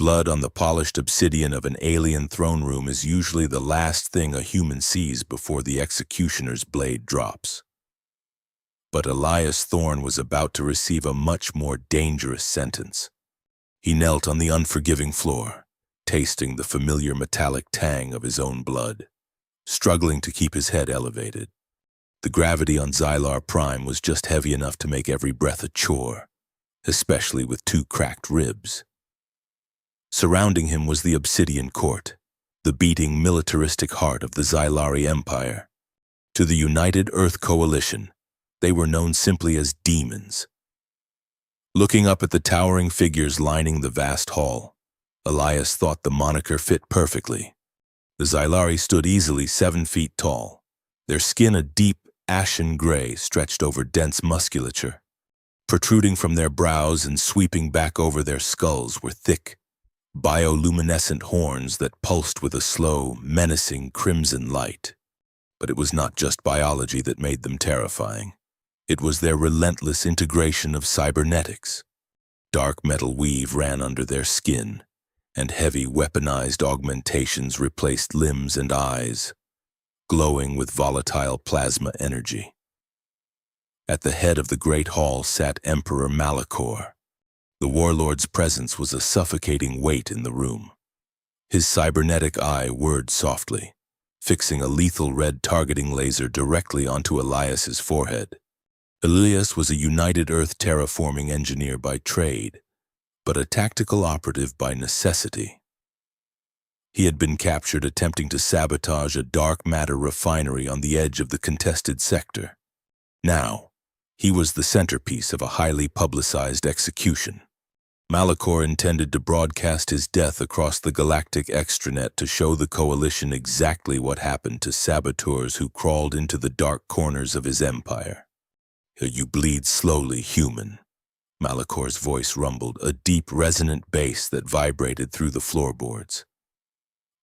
Blood on the polished obsidian of an alien throne room is usually the last thing a human sees before the executioner's blade drops. But Elias Thorne was about to receive a much more dangerous sentence. He knelt on the unforgiving floor, tasting the familiar metallic tang of his own blood, struggling to keep his head elevated. The gravity on Xylar Prime was just heavy enough to make every breath a chore, especially with 2 cracked ribs. Surrounding him was the Obsidian Court, the beating militaristic heart of the Xylari Empire. To the United Earth Coalition, they were known simply as demons. Looking up at the towering figures lining the vast hall, Elias thought the moniker fit perfectly. The Xylari stood easily 7 feet tall, their skin a deep, ashen gray stretched over dense musculature. Protruding from their brows and sweeping back over their skulls were thick, bioluminescent horns that pulsed with a slow, menacing crimson light. But it was not just biology that made them terrifying. It was their relentless integration of cybernetics. Dark metal weave ran under their skin, and heavy weaponized augmentations replaced limbs and eyes, glowing with volatile plasma energy. At the head of the great hall sat Emperor Malachor. The warlord's presence was a suffocating weight in the room. His cybernetic eye whirred softly, fixing a lethal red targeting laser directly onto Elias's forehead. Elias was a United Earth terraforming engineer by trade, but a tactical operative by necessity. He had been captured attempting to sabotage a dark matter refinery on the edge of the contested sector. Now, he was the centerpiece of a highly publicized execution. Malachor intended to broadcast his death across the galactic extranet to show the Coalition exactly what happened to saboteurs who crawled into the dark corners of his empire. "You bleed slowly, human," Malachor's voice rumbled, a deep, resonant bass that vibrated through the floorboards.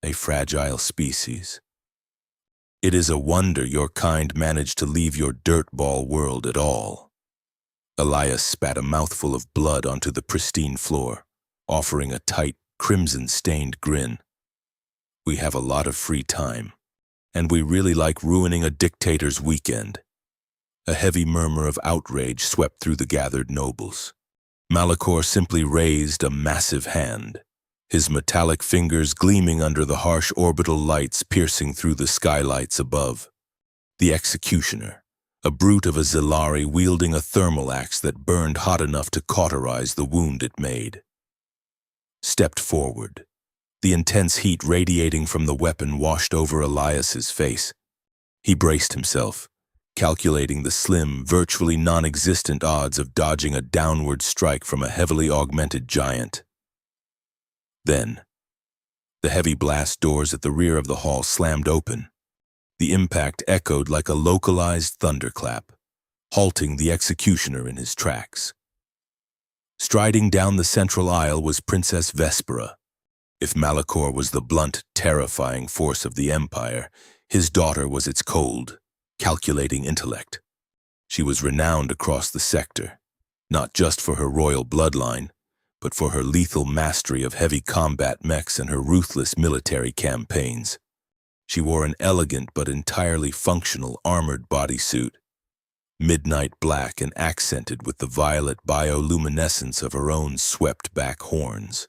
"A fragile species. It is a wonder your kind managed to leave your dirtball world at all." Elias spat a mouthful of blood onto the pristine floor, offering a tight, crimson-stained grin. "We have a lot of free time, and we really like ruining a dictator's weekend." A heavy murmur of outrage swept through the gathered nobles. Malachor simply raised a massive hand, his metallic fingers gleaming under the harsh orbital lights piercing through the skylights above. The executioner, a brute of a Xylari wielding a thermal axe that burned hot enough to cauterize the wound it made, stepped forward. The intense heat radiating from the weapon washed over Elias's face. He braced himself, calculating the slim, virtually non-existent odds of dodging a downward strike from a heavily augmented giant. Then, the heavy blast doors at the rear of the hall slammed open. The impact echoed like a localized thunderclap, halting the executioner in his tracks. Striding down the central aisle was Princess Vespera. If Malachor was the blunt, terrifying force of the Empire, his daughter was its cold, calculating intellect. She was renowned across the sector, not just for her royal bloodline, but for her lethal mastery of heavy combat mechs and her ruthless military campaigns. She wore an elegant but entirely functional armored bodysuit, midnight black and accented with the violet bioluminescence of her own swept-back horns.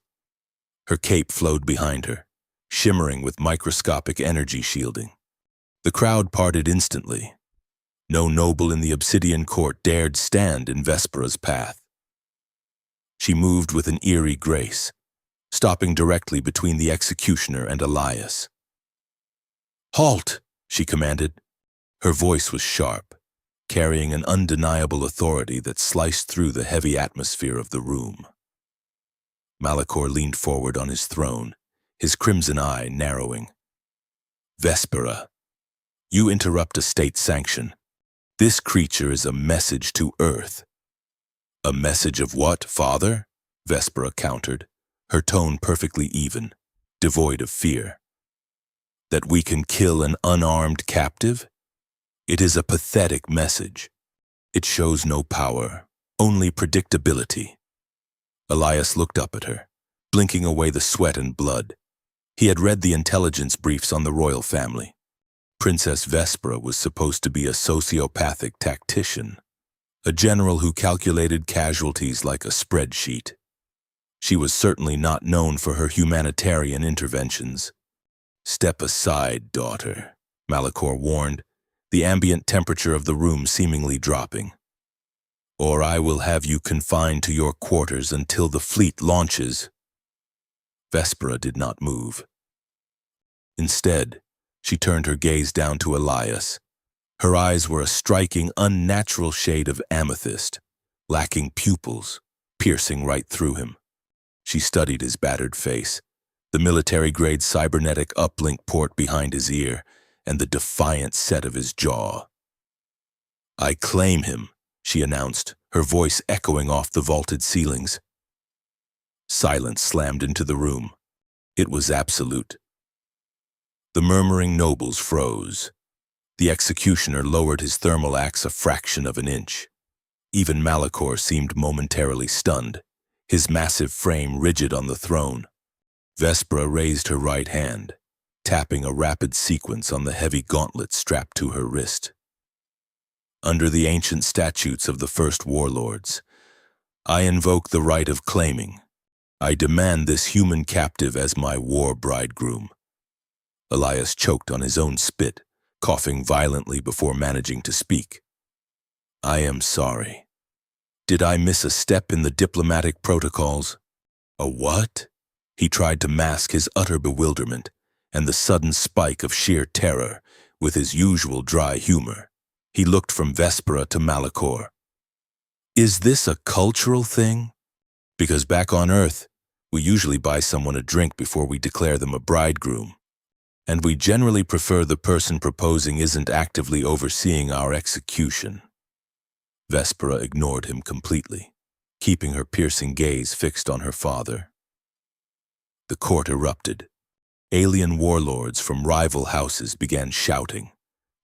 Her cape flowed behind her, shimmering with microscopic energy shielding. The crowd parted instantly. No noble in the Obsidian Court dared stand in Vespera's path. She moved with an eerie grace, stopping directly between the executioner and Elias. "Halt!" she commanded. Her voice was sharp, carrying an undeniable authority that sliced through the heavy atmosphere of the room. Malachor leaned forward on his throne, his crimson eye narrowing. "Vespera, you interrupt a state sanction. This creature is a message to Earth." "A message of what, father?" Vespera countered, her tone perfectly even, devoid of fear. "That we can kill an unarmed captive? It is a pathetic message. It shows no power, only predictability." Elias looked up at her, blinking away the sweat and blood. He had read the intelligence briefs on the royal family. Princess Vespera was supposed to be a sociopathic tactician, a general who calculated casualties like a spreadsheet. She was certainly not known for her humanitarian interventions. "Step aside, daughter," Malachor warned, the ambient temperature of the room seemingly dropping. "Or I will have you confined to your quarters until the fleet launches." Vespera did not move. Instead, she turned her gaze down to Elias. Her eyes were a striking, unnatural shade of amethyst, lacking pupils, piercing right through him. She studied his battered face, the military-grade cybernetic uplink port behind his ear, and the defiant set of his jaw. "I claim him," she announced, her voice echoing off the vaulted ceilings. Silence slammed into the room. It was absolute. The murmuring nobles froze. The executioner lowered his thermal axe a fraction of an inch. Even Malachor seemed momentarily stunned, his massive frame rigid on the throne. Vespera raised her right hand, tapping a rapid sequence on the heavy gauntlet strapped to her wrist. "Under the ancient statutes of the first warlords, I invoke the right of claiming. I demand this human captive as my war bridegroom." Elias choked on his own spit, coughing violently before managing to speak. "I am sorry. Did I miss a step in the diplomatic protocols?" "A what?" He tried to mask his utter bewilderment and the sudden spike of sheer terror with his usual dry humor. He looked from Vespera to Malachor. "Is this a cultural thing? Because back on Earth, we usually buy someone a drink before we declare them a bridegroom. And we generally prefer the person proposing isn't actively overseeing our execution." Vespera ignored him completely, keeping her piercing gaze fixed on her father. The court erupted. Alien warlords from rival houses began shouting,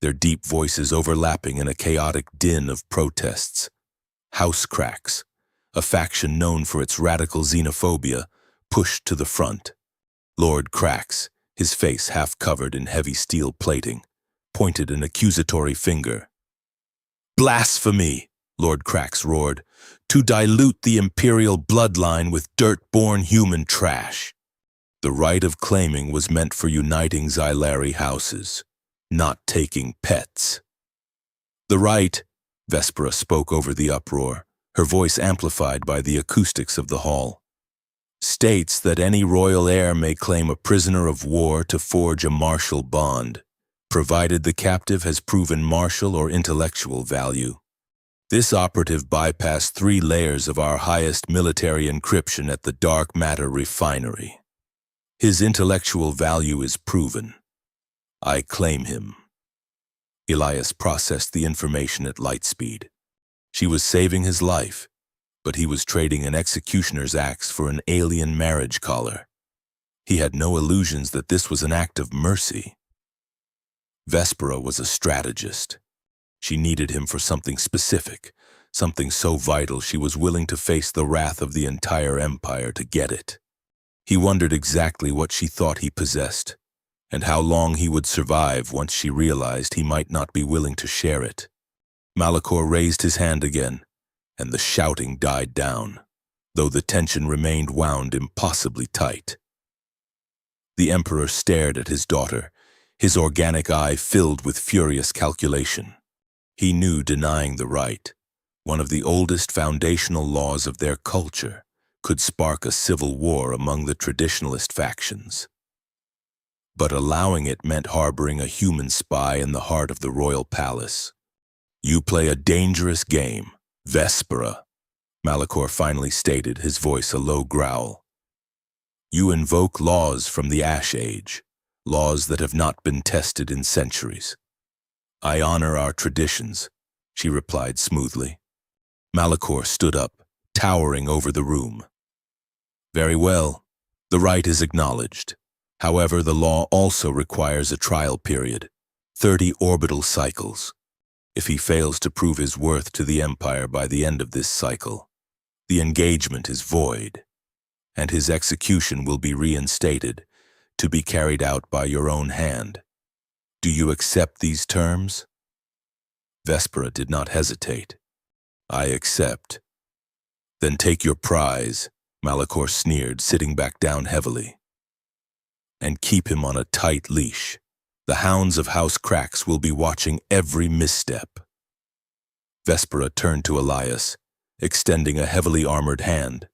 their deep voices overlapping in a chaotic din of protests. House Cracks, a faction known for its radical xenophobia, pushed to the front. Lord Cracks, his face half covered in heavy steel plating, pointed an accusatory finger. "Blasphemy!" Lord Cracks roared. "To dilute the imperial bloodline with dirt-born human trash. The right of claiming was meant for uniting Xylari houses, not taking pets." "The right," Vespera spoke over the uproar, her voice amplified by the acoustics of the hall, "states that any royal heir may claim a prisoner of war to forge a martial bond, provided the captive has proven martial or intellectual value. This operative bypassed 3 layers of our highest military encryption at the dark matter refinery. His intellectual value is proven. I claim him." Elias processed the information at light speed. She was saving his life, but he was trading an executioner's axe for an alien marriage collar. He had no illusions that this was an act of mercy. Vespera was a strategist. She needed him for something specific, something so vital she was willing to face the wrath of the entire empire to get it. He wondered exactly what she thought he possessed, and how long he would survive once she realized he might not be willing to share it. Malachor raised his hand again, and the shouting died down, though the tension remained wound impossibly tight. The Emperor stared at his daughter, his organic eye filled with furious calculation. He knew denying the right, one of the oldest foundational laws of their culture, could spark a civil war among the traditionalist factions. But allowing it meant harboring a human spy in the heart of the royal palace. "You play a dangerous game, Vespera," Malachor finally stated, his voice a low growl. "You invoke laws from the Ash Age, laws that have not been tested in centuries." "I honor our traditions," she replied smoothly. Malachor stood up, towering over the room. "Very well. The right is acknowledged. However, the law also requires a trial period, 30 orbital cycles. If he fails to prove his worth to the Empire by the end of this cycle, the engagement is void. and his execution will be reinstated, to be carried out by your own hand. Do you accept these terms?" Vespera did not hesitate. "I accept." "Then take your prize," Malachor sneered, sitting back down heavily. "And keep him on a tight leash. The hounds of House Cracks will be watching every misstep." Vespera turned to Elias, extending a heavily armored hand.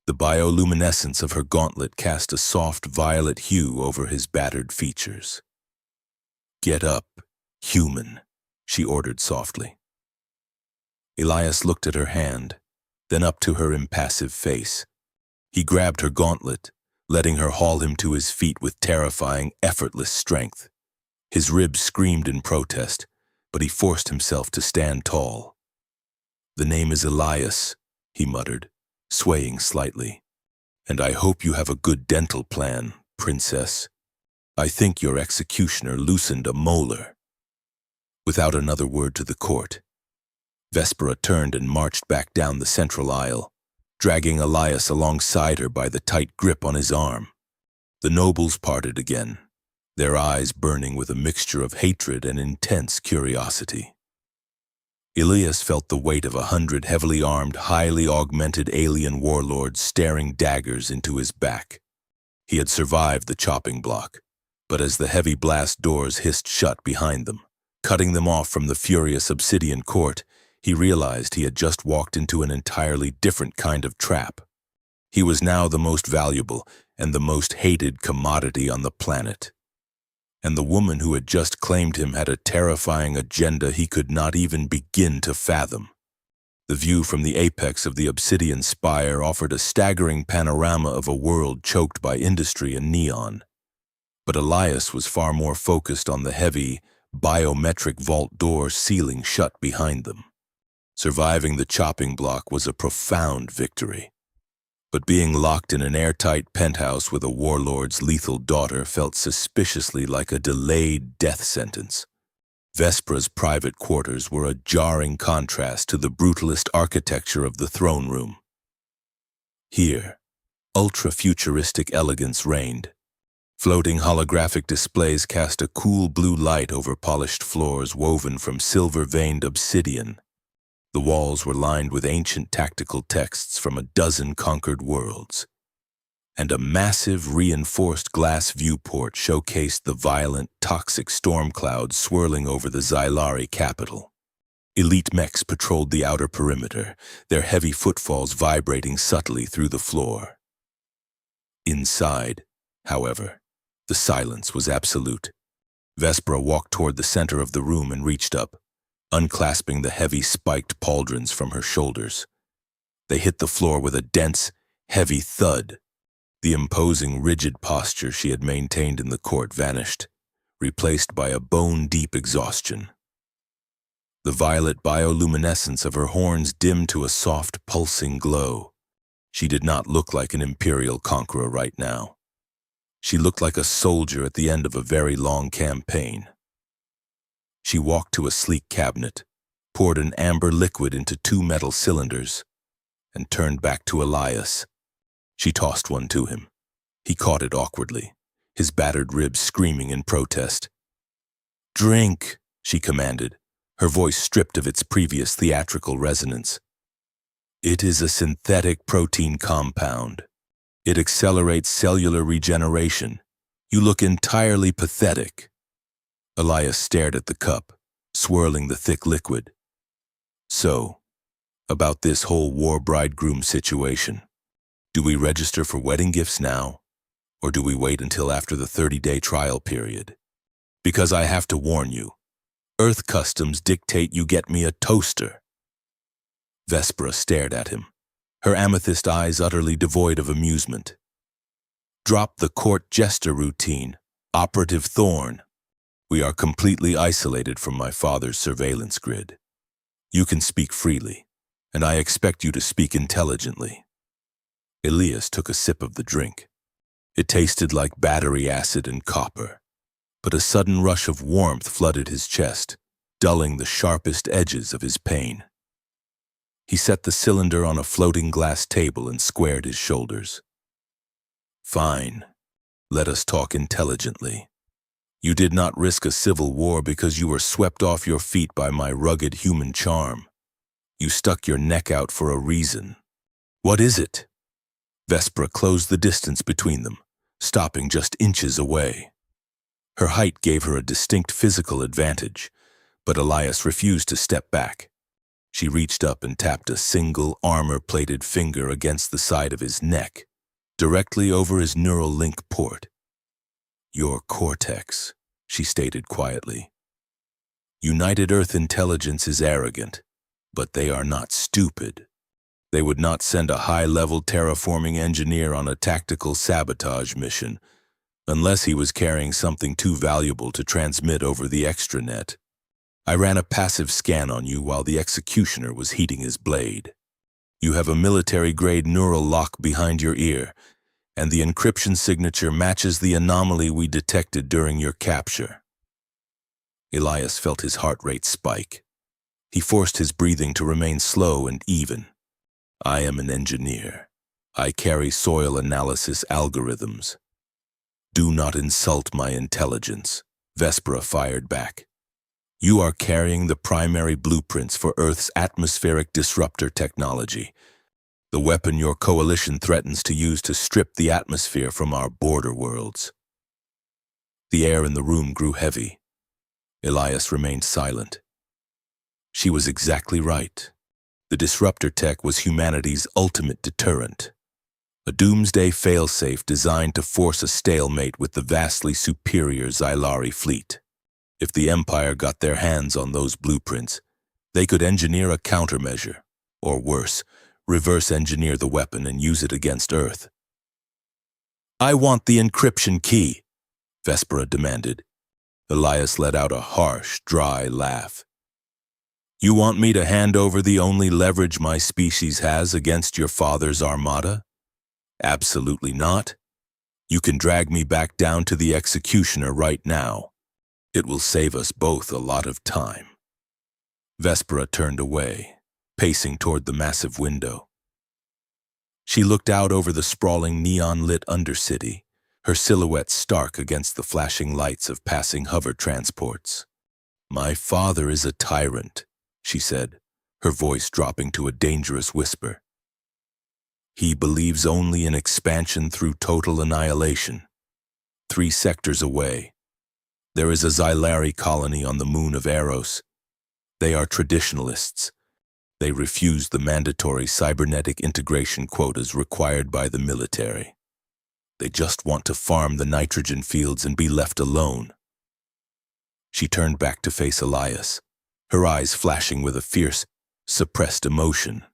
The bioluminescence of her gauntlet cast a soft violet hue over his battered features. "Get up, human," she ordered softly. Elias looked at her hand, then up to her impassive face. He grabbed her gauntlet, letting her haul him to his feet with terrifying, effortless strength. His ribs screamed in protest, but he forced himself to stand tall. "The name is Elias," he muttered, swaying slightly. "And I hope you have a good dental plan, princess. I think your executioner loosened a molar." Without another word to the court, Vespera turned and marched back down the central aisle, dragging Elias alongside her by the tight grip on his arm. The nobles parted again, their eyes burning with a mixture of hatred and intense curiosity. Elias felt the weight of 100 heavily armed, highly augmented alien warlords staring daggers into his back. He had survived the chopping block, but as the heavy blast doors hissed shut behind them, cutting them off from the furious obsidian court, he realized he had just walked into an entirely different kind of trap. He was now the most valuable and the most hated commodity on the planet. And the woman who had just claimed him had a terrifying agenda he could not even begin to fathom. The view from the apex of the obsidian spire offered a staggering panorama of a world choked by industry and neon. But Elias was far more focused on the heavy, biometric vault door sealing shut behind them. Surviving the chopping block was a profound victory. But being locked in an airtight penthouse with a warlord's lethal daughter felt suspiciously like a delayed death sentence. Vespera's private quarters were a jarring contrast to the brutalist architecture of the throne room. Here, ultra-futuristic elegance reigned. Floating holographic displays cast a cool blue light over polished floors woven from silver-veined obsidian. The walls were lined with ancient tactical texts from a dozen conquered worlds. And a massive, reinforced glass viewport showcased the violent, toxic storm clouds swirling over the Xylari capital. Elite mechs patrolled the outer perimeter, their heavy footfalls vibrating subtly through the floor. Inside, however, the silence was absolute. Vespera walked toward the center of the room and reached up, unclasping the heavy spiked pauldrons from her shoulders. They hit the floor with a dense, heavy thud. The imposing, rigid posture she had maintained in the court vanished, replaced by a bone-deep exhaustion. The violet bioluminescence of her horns dimmed to a soft, pulsing glow. She did not look like an imperial conqueror right now. She looked like a soldier at the end of a very long campaign. She walked to a sleek cabinet, poured an amber liquid into 2 metal cylinders, and turned back to Elias. She tossed one to him. He caught it awkwardly, his battered ribs screaming in protest. "Drink," she commanded, her voice stripped of its previous theatrical resonance. "It is a synthetic protein compound. It accelerates cellular regeneration. You look entirely pathetic." Elias stared at the cup, swirling the thick liquid. "So, about this whole war bridegroom situation, do we register for wedding gifts now, or do we wait until after the 30-day trial period? Because I have to warn you, Earth customs dictate you get me a toaster." Vespera stared at him, her amethyst eyes utterly devoid of amusement. "Drop the court jester routine, Operative Thorn. We are completely isolated from my father's surveillance grid. You can speak freely, and I expect you to speak intelligently." Elias took a sip of the drink. It tasted like battery acid and copper, but a sudden rush of warmth flooded his chest, dulling the sharpest edges of his pain. He set the cylinder on a floating glass table and squared his shoulders. Fine. Let us talk intelligently. You did not risk a civil war because you were swept off your feet by my rugged human charm. You stuck your neck out for a reason. What is it? Vespera closed the distance between them, stopping just inches away. Her height gave her a distinct physical advantage, but Elias refused to step back. She reached up and tapped a single armor-plated finger against the side of his neck, directly over his neural link port. Your cortex, she stated quietly. United Earth intelligence is arrogant, but they are not stupid. They would not send a high-level terraforming engineer on a tactical sabotage mission unless he was carrying something too valuable to transmit over the extranet. I ran a passive scan on you while the executioner was heating his blade. You have a military-grade neural lock behind your ear, and the encryption signature matches the anomaly we detected during your capture. Elias felt his heart rate spike. He forced his breathing to remain slow and even. I am an engineer. I carry soil analysis algorithms. Do not insult my intelligence, Vespera fired back. You are carrying the primary blueprints for Earth's atmospheric disruptor technology, the weapon your coalition threatens to use to strip the atmosphere from our border worlds. The air in the room grew heavy. Elias remained silent. She was exactly right. The disruptor tech was humanity's ultimate deterrent. A doomsday failsafe designed to force a stalemate with the vastly superior Xylari fleet. If the Empire got their hands on those blueprints, they could engineer a countermeasure, or worse, reverse engineer the weapon and use it against Earth. I want the encryption key, Vespera demanded. Elias let out a harsh, dry laugh. You want me to hand over the only leverage my species has against your father's armada? Absolutely not. You can drag me back down to the executioner right now. It will save us both a lot of time. Vespera turned away, pacing toward the massive window. She looked out over the sprawling neon-lit undercity, her silhouette stark against the flashing lights of passing hover transports. My father is a tyrant, she said, her voice dropping to a dangerous whisper. He believes only in expansion through total annihilation. 3 sectors away, there is a Xylari colony on the moon of Eros. They are traditionalists. They refuse the mandatory cybernetic integration quotas required by the military. They just want to farm the nitrogen fields and be left alone. She turned back to face Elias, her eyes flashing with a fierce, suppressed emotion.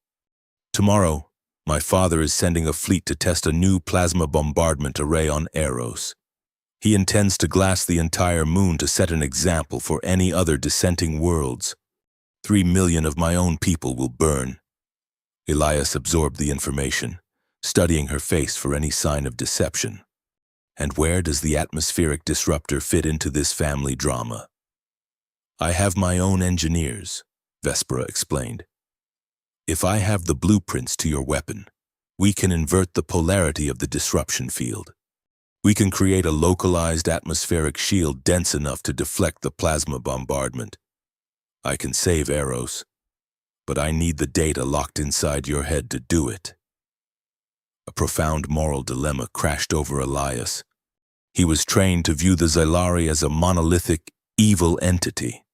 Tomorrow, my father is sending a fleet to test a new plasma bombardment array on Eros. He intends to glass the entire moon to set an example for any other dissenting worlds. 3 million of my own people will burn. Elias absorbed the information, studying her face for any sign of deception. And where does the atmospheric disruptor fit into this family drama? I have my own engineers, Vespera explained. If I have the blueprints to your weapon, we can invert the polarity of the disruption field. We can create a localized atmospheric shield dense enough to deflect the plasma bombardment. I can save Eros, but I need the data locked inside your head to do it. A profound moral dilemma crashed over Elias. He was trained to view the Xylari as a monolithic, evil entity.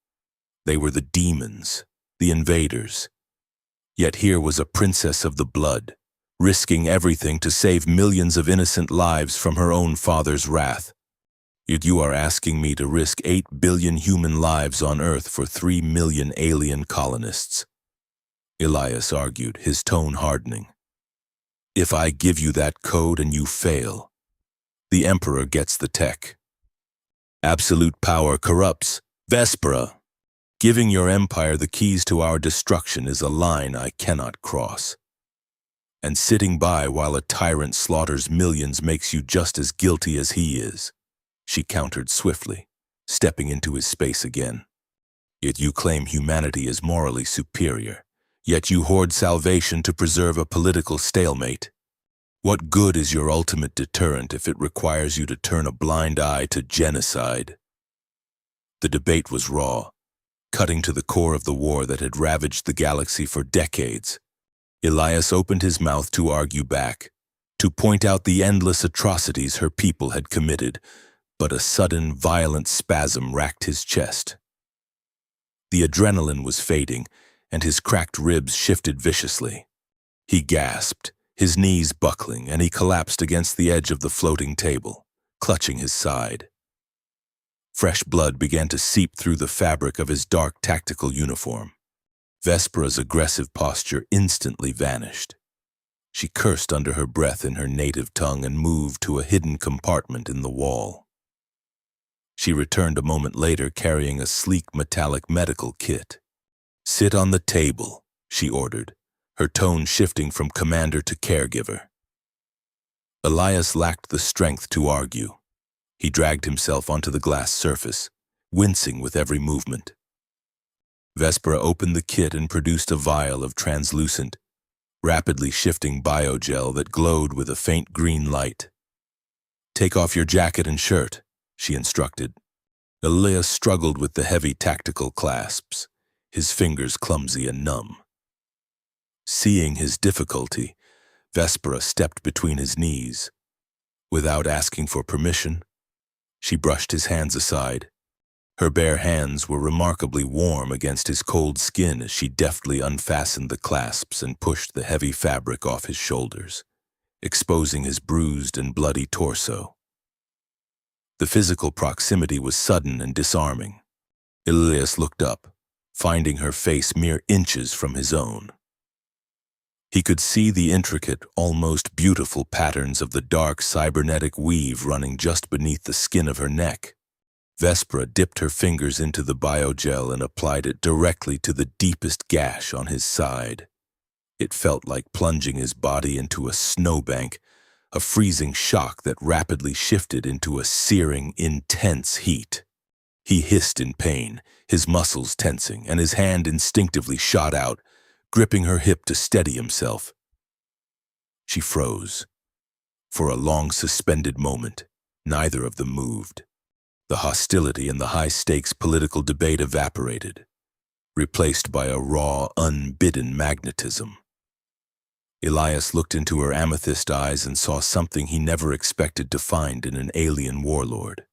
They were the demons, the invaders. Yet here was a princess of the blood, risking everything to save millions of innocent lives from her own father's wrath. Yet you are asking me to risk 8 billion human lives on Earth for 3 million alien colonists. Elias argued, his tone hardening. If I give you that code and you fail, the Emperor gets the tech. Absolute power corrupts. Vespera, giving your empire the keys to our destruction is a line I cannot cross. And sitting by while a tyrant slaughters millions makes you just as guilty as he is, she countered swiftly, stepping into his space again. Yet you claim humanity is morally superior, yet you hoard salvation to preserve a political stalemate. What good is your ultimate deterrent if it requires you to turn a blind eye to genocide? The debate was raw, cutting to the core of the war that had ravaged the galaxy for decades. Elias opened his mouth to argue back, to point out the endless atrocities her people had committed, but a sudden, violent spasm racked his chest. The adrenaline was fading, and his cracked ribs shifted viciously. He gasped, his knees buckling, and he collapsed against the edge of the floating table, clutching his side. Fresh blood began to seep through the fabric of his dark tactical uniform. Vespera's aggressive posture instantly vanished. She cursed under her breath in her native tongue and moved to a hidden compartment in the wall. She returned a moment later carrying a sleek metallic medical kit. "Sit on the table," she ordered, her tone shifting from commander to caregiver. Elias lacked the strength to argue. He dragged himself onto the glass surface, wincing with every movement. Vespera opened the kit and produced a vial of translucent, rapidly shifting biogel that glowed with a faint green light. "Take off your jacket and shirt," she instructed. Elias struggled with the heavy tactical clasps, his fingers clumsy and numb. Seeing his difficulty, Vespera stepped between his knees. Without asking for permission, she brushed his hands aside. Her bare hands were remarkably warm against his cold skin as she deftly unfastened the clasps and pushed the heavy fabric off his shoulders, exposing his bruised and bloody torso. The physical proximity was sudden and disarming. Elias looked up, finding her face mere inches from his own. He could see the intricate, almost beautiful patterns of the dark cybernetic weave running just beneath the skin of her neck. Vespera dipped her fingers into the biogel and applied it directly to the deepest gash on his side. It felt like plunging his body into a snowbank, a freezing shock that rapidly shifted into a searing, intense heat. He hissed in pain, his muscles tensing, and his hand instinctively shot out, gripping her hip to steady himself. She froze. For a long suspended moment, neither of them moved. The hostility and the high-stakes political debate evaporated, replaced by a raw, unbidden magnetism. Elias looked into her amethyst eyes and saw something he never expected to find in an alien warlord.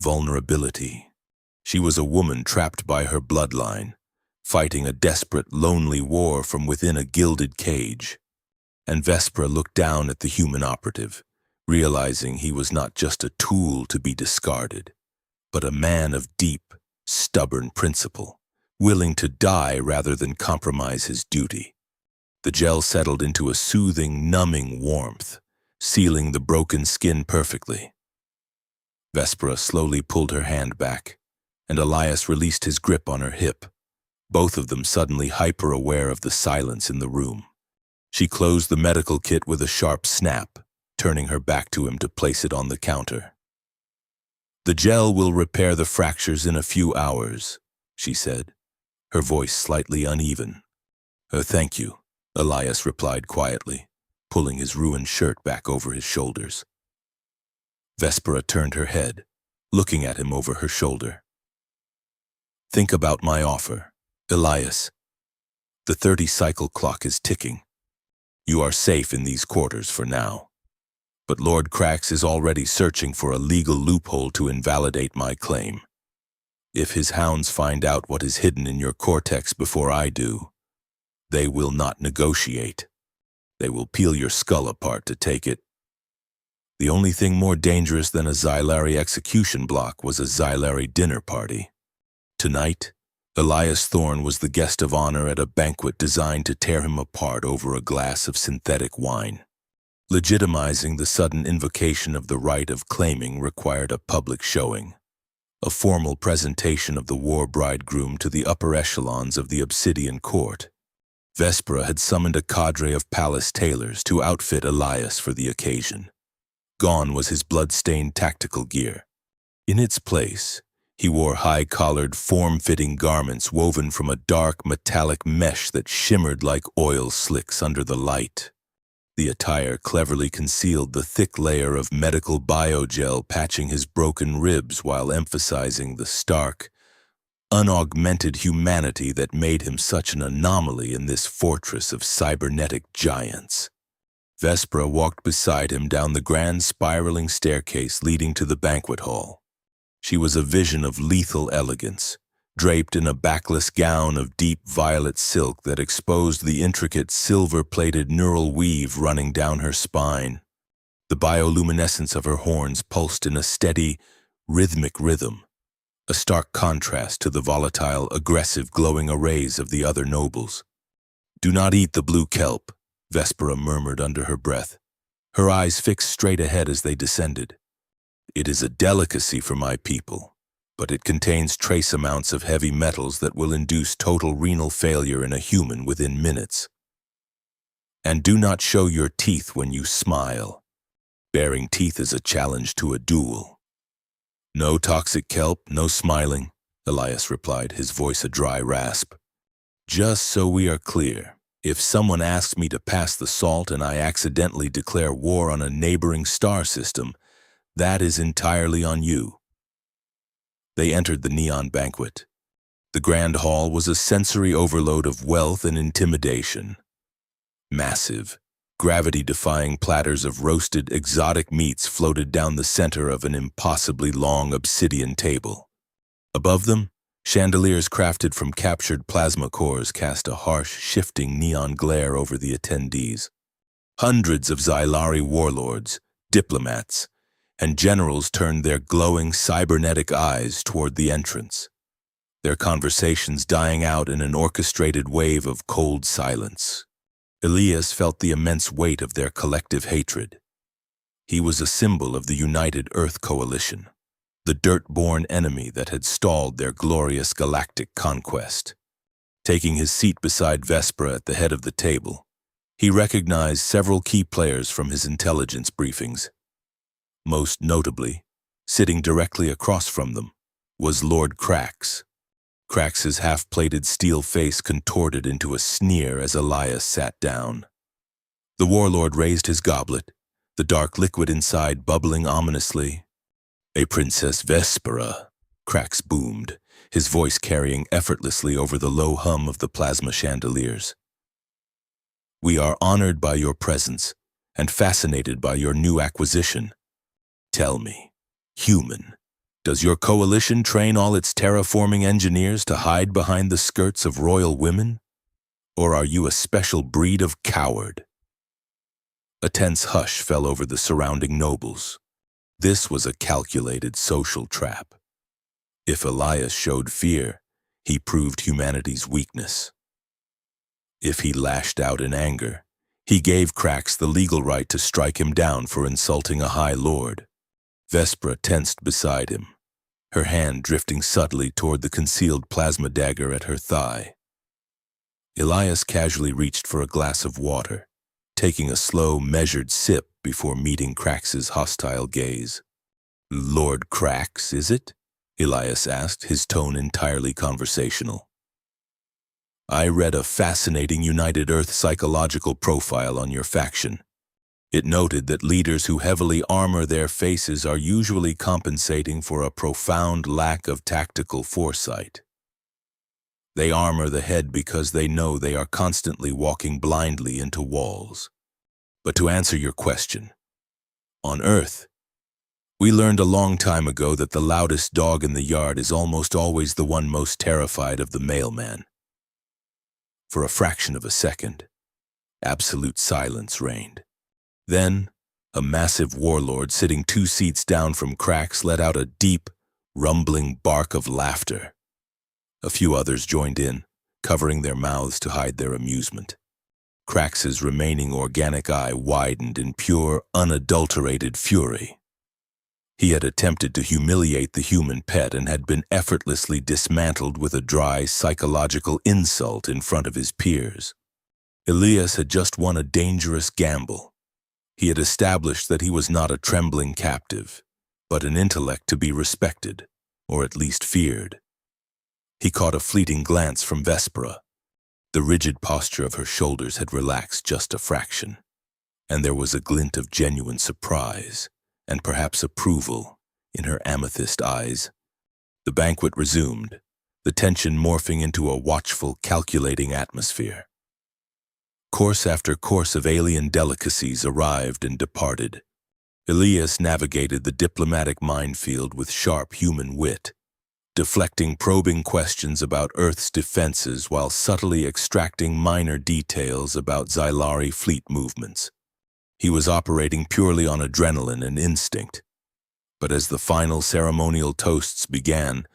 Vulnerability. She was a woman trapped by her bloodline, fighting a desperate, lonely war from within a gilded cage. And Vespera looked down at the human operative, realizing he was not just a tool to be discarded, but a man of deep, stubborn principle, willing to die rather than compromise his duty. The gel settled into a soothing, numbing warmth, sealing the broken skin perfectly. Vespera slowly pulled her hand back, and Elias released his grip on her hip, both of them suddenly hyper-aware of the silence in the room. She closed the medical kit with a sharp snap, turning her back to him to place it on the counter. "The gel will repair the fractures in a few hours," she said, her voice slightly uneven. Thank you," Elias replied quietly, pulling his ruined shirt back over his shoulders. Vespera turned her head, looking at him over her shoulder. "Think about my offer, Elias. The 30-cycle clock is ticking. You are safe in these quarters for now. But Lord Krax is already searching for a legal loophole to invalidate my claim. If his hounds find out what is hidden in your cortex before I do, they will not negotiate. They will peel your skull apart to take it. The only thing more dangerous than a Xylari execution block was a Xylari dinner party. Tonight, Elias Thorne was the guest of honor at a banquet designed to tear him apart over a glass of synthetic wine. Legitimizing the sudden invocation of the right of claiming required a public showing, a formal presentation of the war bridegroom to the upper echelons of the Obsidian Court. Vespera had summoned a cadre of palace tailors to outfit Elias for the occasion. Gone was his blood-stained tactical gear. In its place, he wore high-collared, form-fitting garments woven from a dark, metallic mesh that shimmered like oil slicks under the light. The attire cleverly concealed the thick layer of medical biogel patching his broken ribs while emphasizing the stark, unaugmented humanity that made him such an anomaly in this fortress of cybernetic giants. Vespera walked beside him down the grand spiraling staircase leading to the banquet hall. She was a vision of lethal elegance, draped in a backless gown of deep violet silk that exposed the intricate silver-plated neural weave running down her spine. The bioluminescence of her horns pulsed in a steady, rhythmic rhythm, a stark contrast to the volatile, aggressive, glowing arrays of the other nobles. "Do not eat the blue kelp," Vespera murmured under her breath, her eyes fixed straight ahead as they descended. "It is a delicacy for my people, but it contains trace amounts of heavy metals that will induce total renal failure in a human within minutes. And do not show your teeth when you smile. Baring teeth is a challenge to a duel." "No toxic kelp, no smiling," Elias replied, his voice a dry rasp. "Just so we are clear, if someone asks me to pass the salt and I accidentally declare war on a neighboring star system, that is entirely on you." They entered the neon banquet. The grand hall was a sensory overload of wealth and intimidation. Massive, gravity-defying platters of roasted, exotic meats floated down the center of an impossibly long obsidian table. Above them, chandeliers crafted from captured plasma cores cast a harsh, shifting neon glare over the attendees. Hundreds of Xylari warlords, diplomats, and generals turned their glowing cybernetic eyes toward the entrance, their conversations dying out in an orchestrated wave of cold silence. Elias felt the immense weight of their collective hatred. He was a symbol of the United Earth Coalition, the dirt-born enemy that had stalled their glorious galactic conquest. Taking his seat beside Vespera at the head of the table, he recognized several key players from his intelligence briefings. Most notably, sitting directly across from them, was Lord Krax. Krax's half-plated steel face contorted into a sneer as Elias sat down. The warlord raised his goblet, the dark liquid inside bubbling ominously. "A Princess Vespera," Krax boomed, his voice carrying effortlessly over the low hum of the plasma chandeliers. "We are honored by your presence and fascinated by your new acquisition. Tell me, human, does your coalition train all its terraforming engineers to hide behind the skirts of royal women? Or are you a special breed of coward?" A tense hush fell over the surrounding nobles. This was a calculated social trap. If Elias showed fear, he proved humanity's weakness. If he lashed out in anger, he gave Krax the legal right to strike him down for insulting a high lord. Vespera tensed beside him, her hand drifting subtly toward the concealed plasma dagger at her thigh. Elias casually reached for a glass of water, taking a slow, measured sip before meeting Krax's hostile gaze. "Lord Krax, is it?" Elias asked, his tone entirely conversational. "I read a fascinating United Earth psychological profile on your faction. It noted that leaders who heavily armor their faces are usually compensating for a profound lack of tactical foresight. They armor the head because they know they are constantly walking blindly into walls. But to answer your question, on Earth, we learned a long time ago that the loudest dog in the yard is almost always the one most terrified of the mailman." For a fraction of a second, absolute silence reigned. Then, a massive warlord sitting 2 seats down from Krax let out a deep, rumbling bark of laughter. A few others joined in, covering their mouths to hide their amusement. Krax's remaining organic eye widened in pure, unadulterated fury. He had attempted to humiliate the human pet and had been effortlessly dismantled with a dry, psychological insult in front of his peers. Elias had just won a dangerous gamble. He had established that he was not a trembling captive, but an intellect to be respected, or at least feared. He caught a fleeting glance from Vespera. The rigid posture of her shoulders had relaxed just a fraction. and there was a glint of genuine surprise, and perhaps approval, in her amethyst eyes. The banquet resumed, the tension morphing into a watchful, calculating atmosphere. Course after course of alien delicacies arrived and departed. Elias navigated the diplomatic minefield with sharp human wit, deflecting probing questions about Earth's defenses while subtly extracting minor details about Xylari fleet movements. He was operating purely on adrenaline and instinct. But as the final ceremonial toasts began,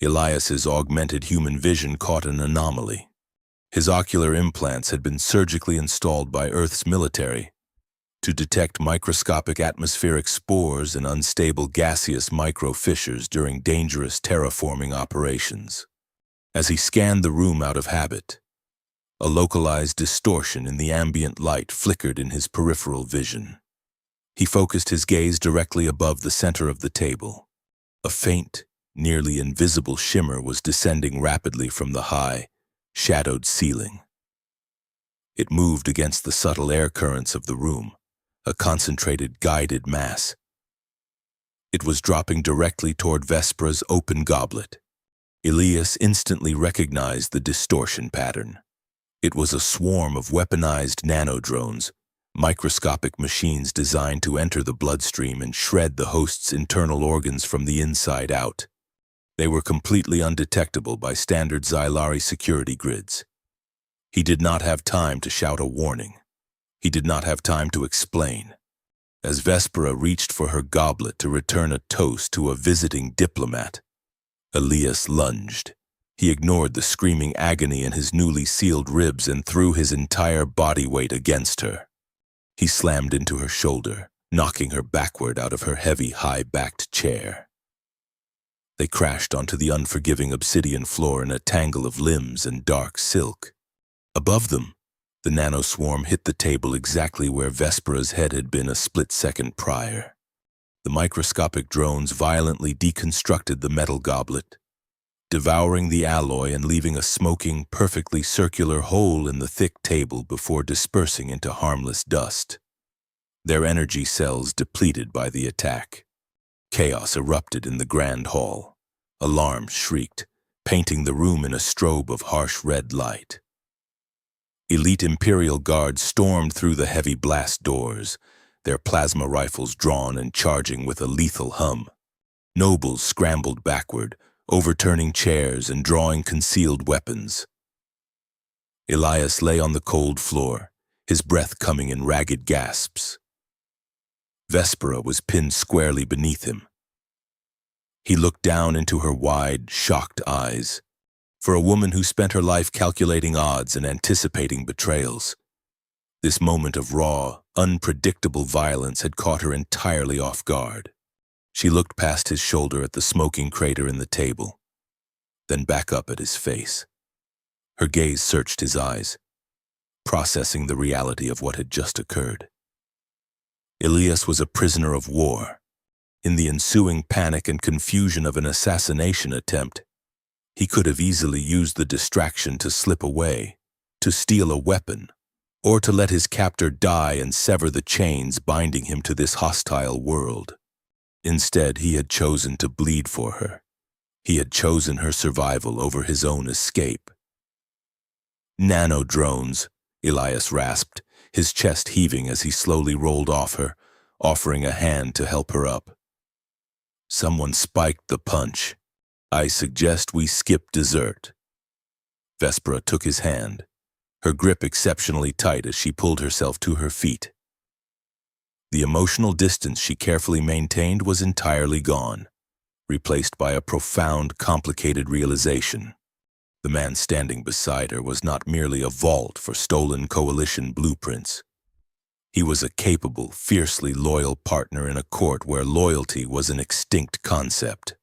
Elias's augmented human vision caught an anomaly. His ocular implants had been surgically installed by Earth's military to detect microscopic atmospheric spores and unstable gaseous microfissures during dangerous terraforming operations. As he scanned the room out of habit, a localized distortion in the ambient light flickered in his peripheral vision. He focused his gaze directly above the center of the table. A faint, nearly invisible shimmer was descending rapidly from the high, shadowed ceiling. It moved against the subtle air currents of the room, a concentrated, guided mass. It was dropping directly toward Vespera's open goblet. Elias instantly recognized the distortion pattern. It was a swarm of weaponized nanodrones, microscopic machines designed to enter the bloodstream and shred the host's internal organs from the inside out. They were completely undetectable by standard Xylari security grids. He did not have time to shout a warning. He did not have time to explain. As Vespera reached for her goblet to return a toast to a visiting diplomat, Elias lunged. He ignored the screaming agony in his newly sealed ribs and threw his entire body weight against her. He slammed into her shoulder, knocking her backward out of her heavy, high-backed chair. They crashed onto the unforgiving obsidian floor in a tangle of limbs and dark silk. Above them, the nanoswarm hit the table exactly where Vespera's head had been a split second prior. The microscopic drones violently deconstructed the metal goblet, devouring the alloy and leaving a smoking, perfectly circular hole in the thick table before dispersing into harmless dust. Their energy cells depleted by the attack. Chaos erupted in the grand hall. Alarms shrieked, painting the room in a strobe of harsh red light. Elite Imperial guards stormed through the heavy blast doors, their plasma rifles drawn and charging with a lethal hum. Nobles scrambled backward, overturning chairs and drawing concealed weapons. Elias lay on the cold floor, his breath coming in ragged gasps. Vespera was pinned squarely beneath him. He looked down into her wide, shocked eyes. For a woman who spent her life calculating odds and anticipating betrayals, this moment of raw, unpredictable violence had caught her entirely off guard. She looked past his shoulder at the smoking crater in the table, then back up at his face. Her gaze searched his eyes, processing the reality of what had just occurred. Elias was a prisoner of war. In the ensuing panic and confusion of an assassination attempt, he could have easily used the distraction to slip away, to steal a weapon, or to let his captor die and sever the chains binding him to this hostile world. Instead, he had chosen to bleed for her. He had chosen her survival over his own escape. "Nanodrones," Elias rasped, his chest heaving as he slowly rolled off her, offering a hand to help her up. Someone spiked the punch. "I suggest we skip dessert." Vespera took his hand, her grip exceptionally tight as she pulled herself to her feet. The emotional distance she carefully maintained was entirely gone, replaced by a profound, complicated realization. The man standing beside her was not merely a vault for stolen coalition blueprints. He was a capable, fiercely loyal partner in a court where loyalty was an extinct concept.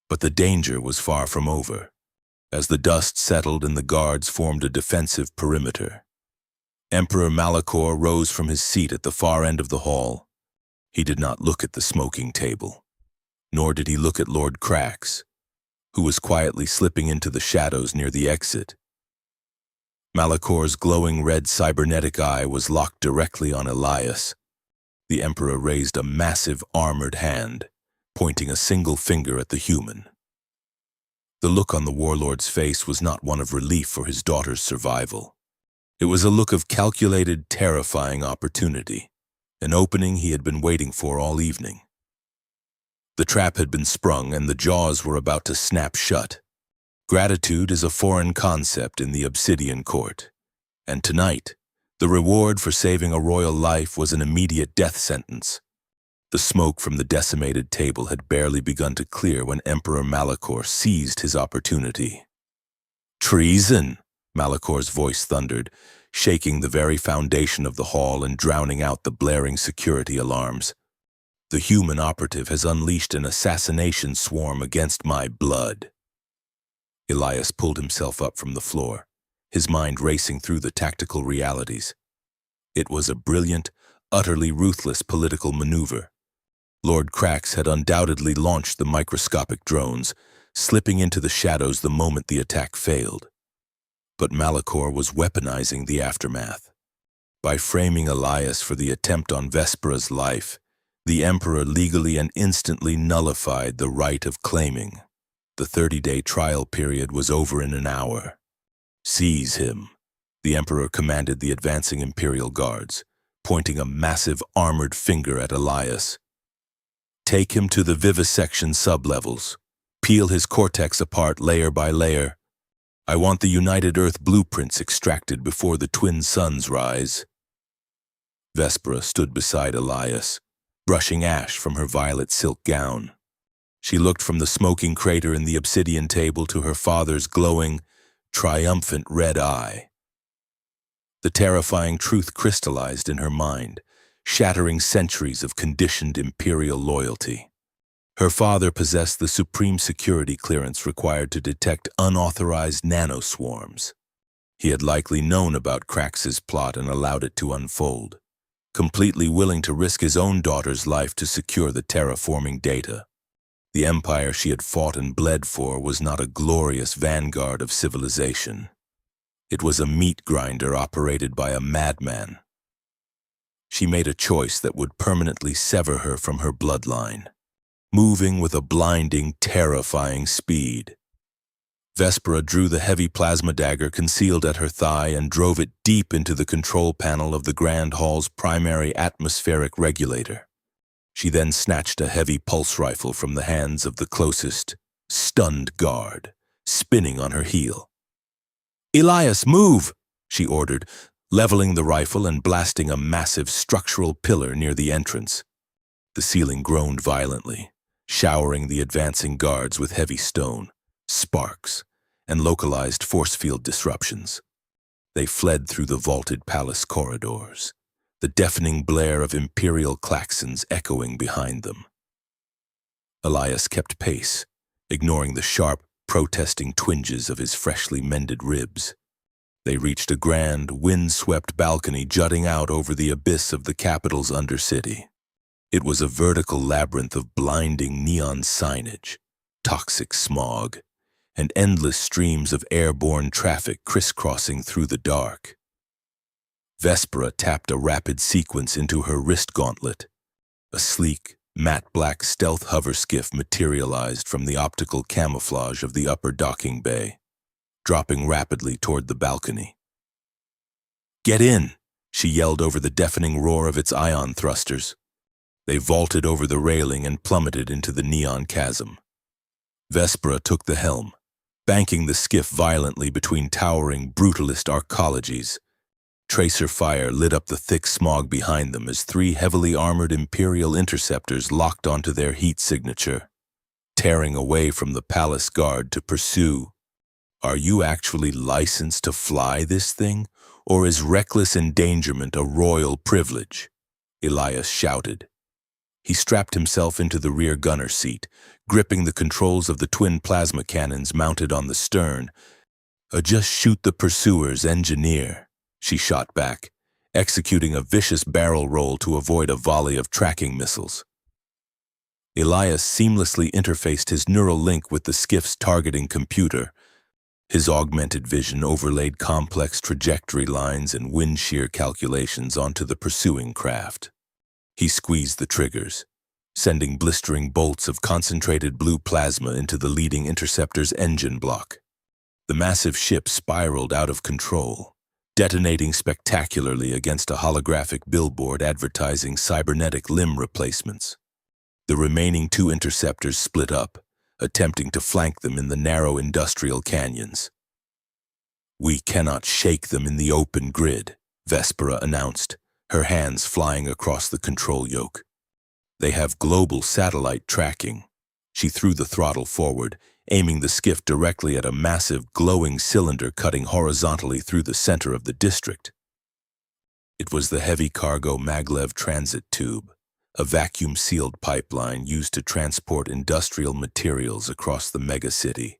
But the danger was far from over. As the dust settled and the guards formed a defensive perimeter, Emperor Malachor rose from his seat at the far end of the hall. He did not look at the smoking table, nor did he look at Lord Crax, who was quietly slipping into the shadows near the exit. Malakor's glowing red cybernetic eye was locked directly on Elias. The Emperor raised a massive armored hand, pointing a single finger at the human. The look on the warlord's face was not one of relief for his daughter's survival. It was a look of calculated, terrifying opportunity, an opening he had been waiting for all evening. The trap had been sprung and the jaws were about to snap shut. Gratitude is a foreign concept in the Obsidian Court, and tonight, the reward for saving a royal life was an immediate death sentence. The smoke from the decimated table had barely begun to clear when Emperor Malakor seized his opportunity. "Treason!" Malakor's voice thundered, shaking the very foundation of the hall and drowning out the blaring security alarms. "The human operative has unleashed an assassination swarm against my blood." Elias pulled himself up from the floor, his mind racing through the tactical realities. It was a brilliant, utterly ruthless political maneuver. Lord Krax had undoubtedly launched the microscopic drones, slipping into the shadows the moment the attack failed. But Malakor was weaponizing the aftermath. By framing Elias for the attempt on Vespera's life, the Emperor legally and instantly nullified the right of claiming. The 30-day trial period was over in an hour. "Seize him," the Emperor commanded the advancing Imperial Guards, pointing a massive armored finger at Elias. "Take him to the vivisection sublevels. Peel his cortex apart layer by layer. I want the United Earth blueprints extracted before the twin suns rise." Vespera stood beside Elias, brushing ash from her violet silk gown. She looked from the smoking crater in the obsidian table to her father's glowing, triumphant red eye. The terrifying truth crystallized in her mind, shattering centuries of conditioned imperial loyalty. Her father possessed the supreme security clearance required to detect unauthorized nanoswarms. He had likely known about Krax's plot and allowed it to unfold, completely willing to risk his own daughter's life to secure the terraforming data. The empire she had fought and bled for was not a glorious vanguard of civilization. It was a meat grinder operated by a madman. She made a choice that would permanently sever her from her bloodline, moving with a blinding, terrifying speed. Vespera drew the heavy plasma dagger concealed at her thigh and drove it deep into the control panel of the Grand Hall's primary atmospheric regulator. She then snatched a heavy pulse rifle from the hands of the closest, stunned guard, spinning on her heel. "Elias, move!" she ordered, leveling the rifle and blasting a massive structural pillar near the entrance. The ceiling groaned violently, showering the advancing guards with heavy stone, sparks, and localized force field disruptions. They fled through the vaulted palace corridors, the deafening blare of imperial klaxons echoing behind them. Elias kept pace, ignoring the sharp, protesting twinges of his freshly mended ribs. They reached a grand, wind-swept balcony jutting out over the abyss of the capital's undercity. It was a vertical labyrinth of blinding neon signage, toxic smog, and endless streams of airborne traffic crisscrossing through the dark. Vespera tapped a rapid sequence into her wrist gauntlet. A sleek, matte black stealth hover skiff materialized from the optical camouflage of the upper docking bay, dropping rapidly toward the balcony. "Get in!" she yelled over the deafening roar of its ion thrusters. They vaulted over the railing and plummeted into the neon chasm. Vespera took the helm, banking the skiff violently between towering, brutalist arcologies. Tracer fire lit up the thick smog behind them as three heavily armored Imperial interceptors locked onto their heat signature, tearing away from the palace guard to pursue. "Are you actually licensed to fly this thing, or is reckless endangerment a royal privilege?" Elias shouted. He strapped himself into the rear gunner seat, gripping the controls of the twin plasma cannons mounted on the stern. "Just shoot the pursuers, engineer," she shot back, executing a vicious barrel roll to avoid a volley of tracking missiles. Elias seamlessly interfaced his neural link with the skiff's targeting computer. His augmented vision overlaid complex trajectory lines and wind shear calculations onto the pursuing craft. He squeezed the triggers, sending blistering bolts of concentrated blue plasma into the leading interceptor's engine block. The massive ship spiraled out of control, detonating spectacularly against a holographic billboard advertising cybernetic limb replacements. The remaining two interceptors split up, attempting to flank them in the narrow industrial canyons. "We cannot shake them in the open grid," Vespera announced, her hands flying across the control yoke. "They have global satellite tracking." She threw the throttle forward, aiming the skiff directly at a massive, glowing cylinder cutting horizontally through the center of the district. It was the heavy cargo maglev transit tube, a vacuum-sealed pipeline used to transport industrial materials across the megacity.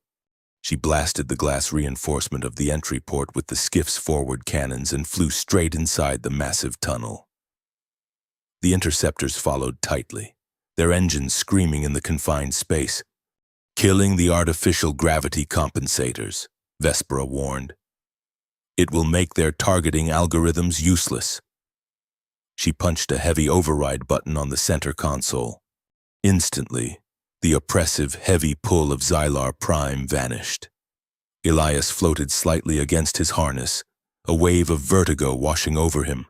She blasted the glass reinforcement of the entry port with the skiff's forward cannons and flew straight inside the massive tunnel. The interceptors followed tightly, their engines screaming in the confined space. "Killing the artificial gravity compensators," Vespera warned. "It will make their targeting algorithms useless." She punched a heavy override button on the center console. Instantly, the oppressive, heavy pull of Xylar Prime vanished. Elias floated slightly against his harness, a wave of vertigo washing over him.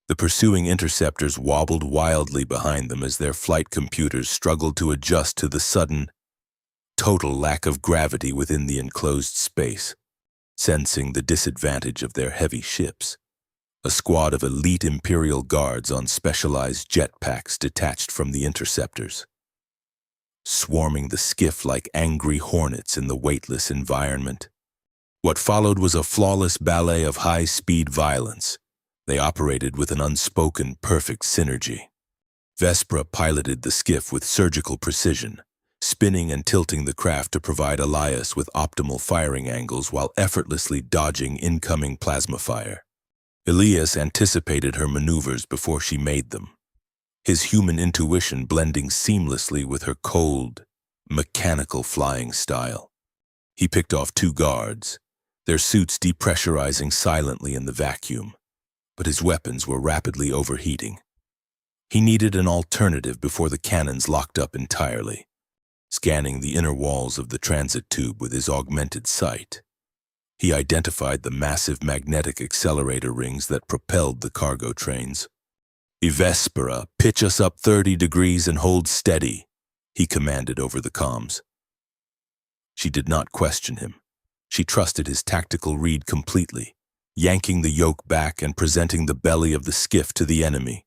The pursuing interceptors wobbled wildly behind them as their flight computers struggled to adjust to the sudden, total lack of gravity within the enclosed space. Sensing the disadvantage of their heavy ships, a squad of elite Imperial guards on specialized jetpacks detached from the interceptors, swarming the skiff like angry hornets in the weightless environment. What followed was a flawless ballet of high-speed violence. They operated with an unspoken, perfect synergy. Vespera piloted the skiff with surgical precision, spinning and tilting the craft to provide Elias with optimal firing angles while effortlessly dodging incoming plasma fire. Elias anticipated her maneuvers before she made them, his human intuition blending seamlessly with her cold, mechanical flying style. He picked off two guards, their suits depressurizing silently in the vacuum, but his weapons were rapidly overheating. He needed an alternative before the cannons locked up entirely. Scanning the inner walls of the transit tube with his augmented sight, he identified the massive magnetic accelerator rings that propelled the cargo trains. "Vespera, pitch us up 30 degrees and hold steady," he commanded over the comms. She did not question him. She trusted his tactical read completely, yanking the yoke back and presenting the belly of the skiff to the enemy.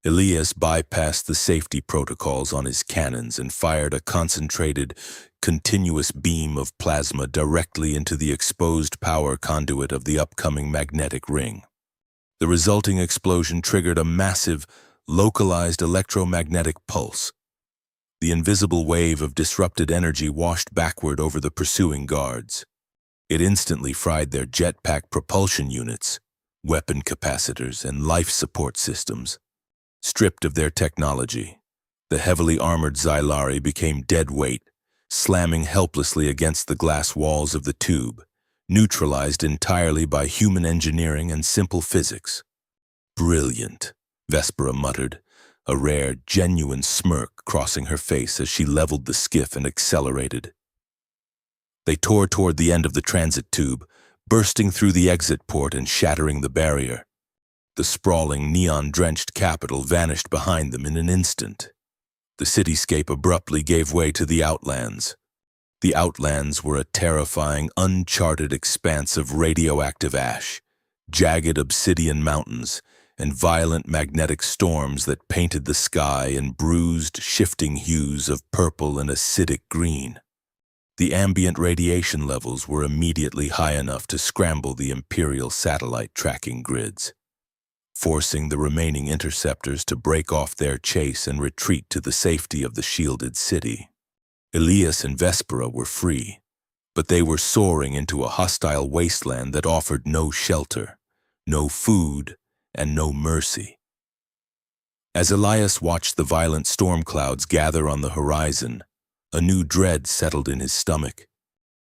Elias bypassed the safety protocols on his cannons and fired a concentrated, continuous beam of plasma directly into the exposed power conduit of the upcoming magnetic ring. The resulting explosion triggered a massive, localized electromagnetic pulse. The invisible wave of disrupted energy washed backward over the pursuing guards. It instantly fried their jetpack propulsion units, weapon capacitors, and life support systems. Stripped of their technology, the heavily armored Xylari became dead weight, slamming helplessly against the glass walls of the tube, neutralized entirely by human engineering and simple physics. "Brilliant," Vespera muttered, a rare, genuine smirk crossing her face as she leveled the skiff and accelerated. They tore toward the end of the transit tube, bursting through the exit port and shattering the barrier. The sprawling, neon-drenched capital vanished behind them in an instant. The cityscape abruptly gave way to the Outlands. The Outlands were a terrifying, uncharted expanse of radioactive ash, jagged obsidian mountains, and violent magnetic storms that painted the sky in bruised, shifting hues of purple and acidic green. The ambient radiation levels were immediately high enough to scramble the Imperial satellite tracking grids, forcing the remaining interceptors to break off their chase and retreat to the safety of the shielded city. Elias and Vespera were free, but they were soaring into a hostile wasteland that offered no shelter, no food, and no mercy. As Elias watched the violent storm clouds gather on the horizon, a new dread settled in his stomach.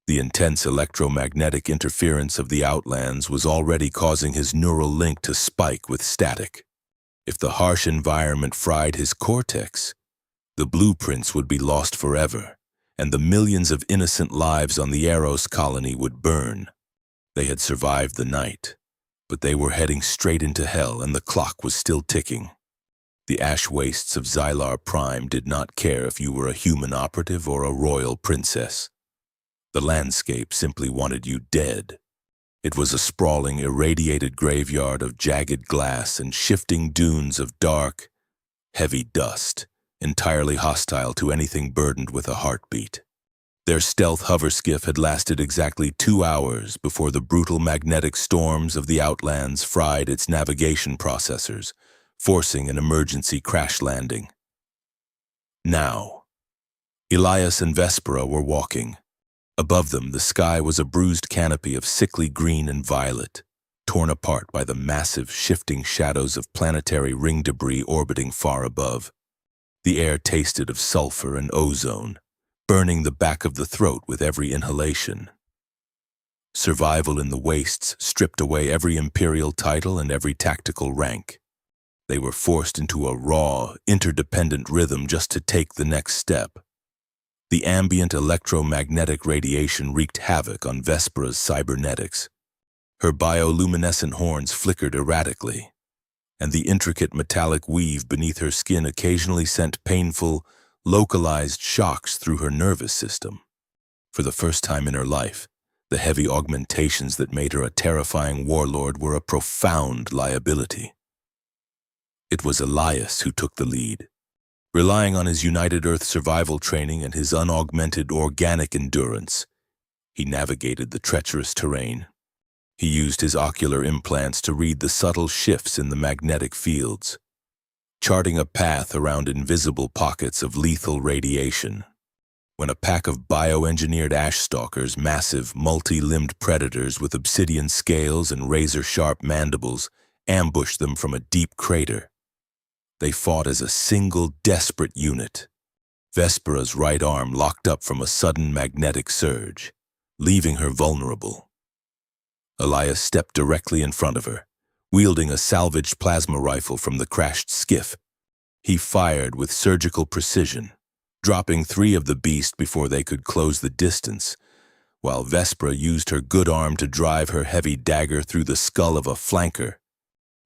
The intense electromagnetic interference of the outlands was already causing his neural link to spike with static. If the harsh environment fried his cortex, the blueprints would be lost forever, and the millions of innocent lives on the Eros colony would burn. They had survived the night, but they were heading straight into hell, and the clock was still ticking. The ash wastes of Xylar Prime did not care if you were a human operative or a royal princess. The landscape simply wanted you dead. It was a sprawling, irradiated graveyard of jagged glass and shifting dunes of dark, heavy dust, entirely hostile to anything burdened with a heartbeat. Their stealth hoverskiff had lasted exactly 2 hours before the brutal magnetic storms of the outlands fried its navigation processors, forcing an emergency crash landing. Now, Elias and Vespera were walking. Above them, the sky was a bruised canopy of sickly green and violet, torn apart by the massive, shifting shadows of planetary ring debris orbiting far above. The air tasted of sulfur and ozone, burning the back of the throat with every inhalation. Survival in the wastes stripped away every imperial title and every tactical rank. They were forced into a raw, interdependent rhythm just to take the next step. The ambient electromagnetic radiation wreaked havoc on Vespera's cybernetics. Her bioluminescent horns flickered erratically, and the intricate metallic weave beneath her skin occasionally sent painful, localized shocks through her nervous system. For the first time in her life, the heavy augmentations that made her a terrifying warlord were a profound liability. It was Elias who took the lead. Relying on his United Earth survival training and his unaugmented organic endurance, he navigated the treacherous terrain. He used his ocular implants to read the subtle shifts in the magnetic fields, charting a path around invisible pockets of lethal radiation. When a pack of bioengineered ash stalkers, massive, multi-limbed predators with obsidian scales and razor-sharp mandibles, ambushed them from a deep crater, they fought as a single, desperate unit. Vespera's right arm locked up from a sudden magnetic surge, leaving her vulnerable. Elias stepped directly in front of her, wielding a salvaged plasma rifle from the crashed skiff. He fired with surgical precision, dropping 3 of the beast before they could close the distance, while Vespera used her good arm to drive her heavy dagger through the skull of a flanker.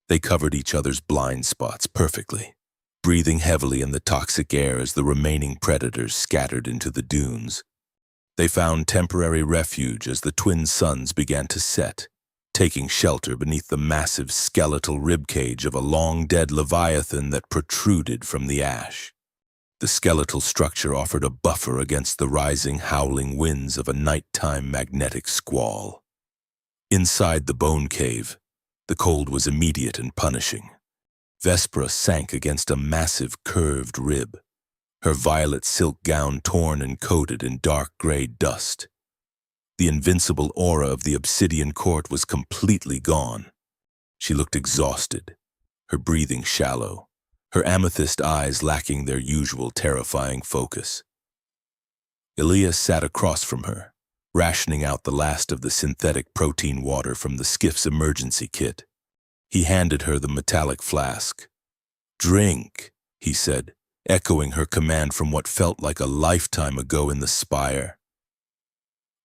They covered each other's blind spots perfectly, breathing heavily in the toxic air as the remaining predators scattered into the dunes. They found temporary refuge as the twin suns began to set, taking shelter beneath the massive skeletal ribcage of a long-dead leviathan that protruded from the ash. The skeletal structure offered a buffer against the rising, howling winds of a nighttime magnetic squall. Inside the bone cave, the cold was immediate and punishing. Vespera sank against a massive curved rib, her violet silk gown torn and coated in dark gray dust. The invincible aura of the obsidian court was completely gone. She looked exhausted, her breathing shallow, her amethyst eyes lacking their usual terrifying focus. Elias sat across from her, rationing out the last of the synthetic protein water from the skiff's emergency kit. He handed her the metallic flask. "Drink," he said, echoing her command from what felt like a lifetime ago in the spire.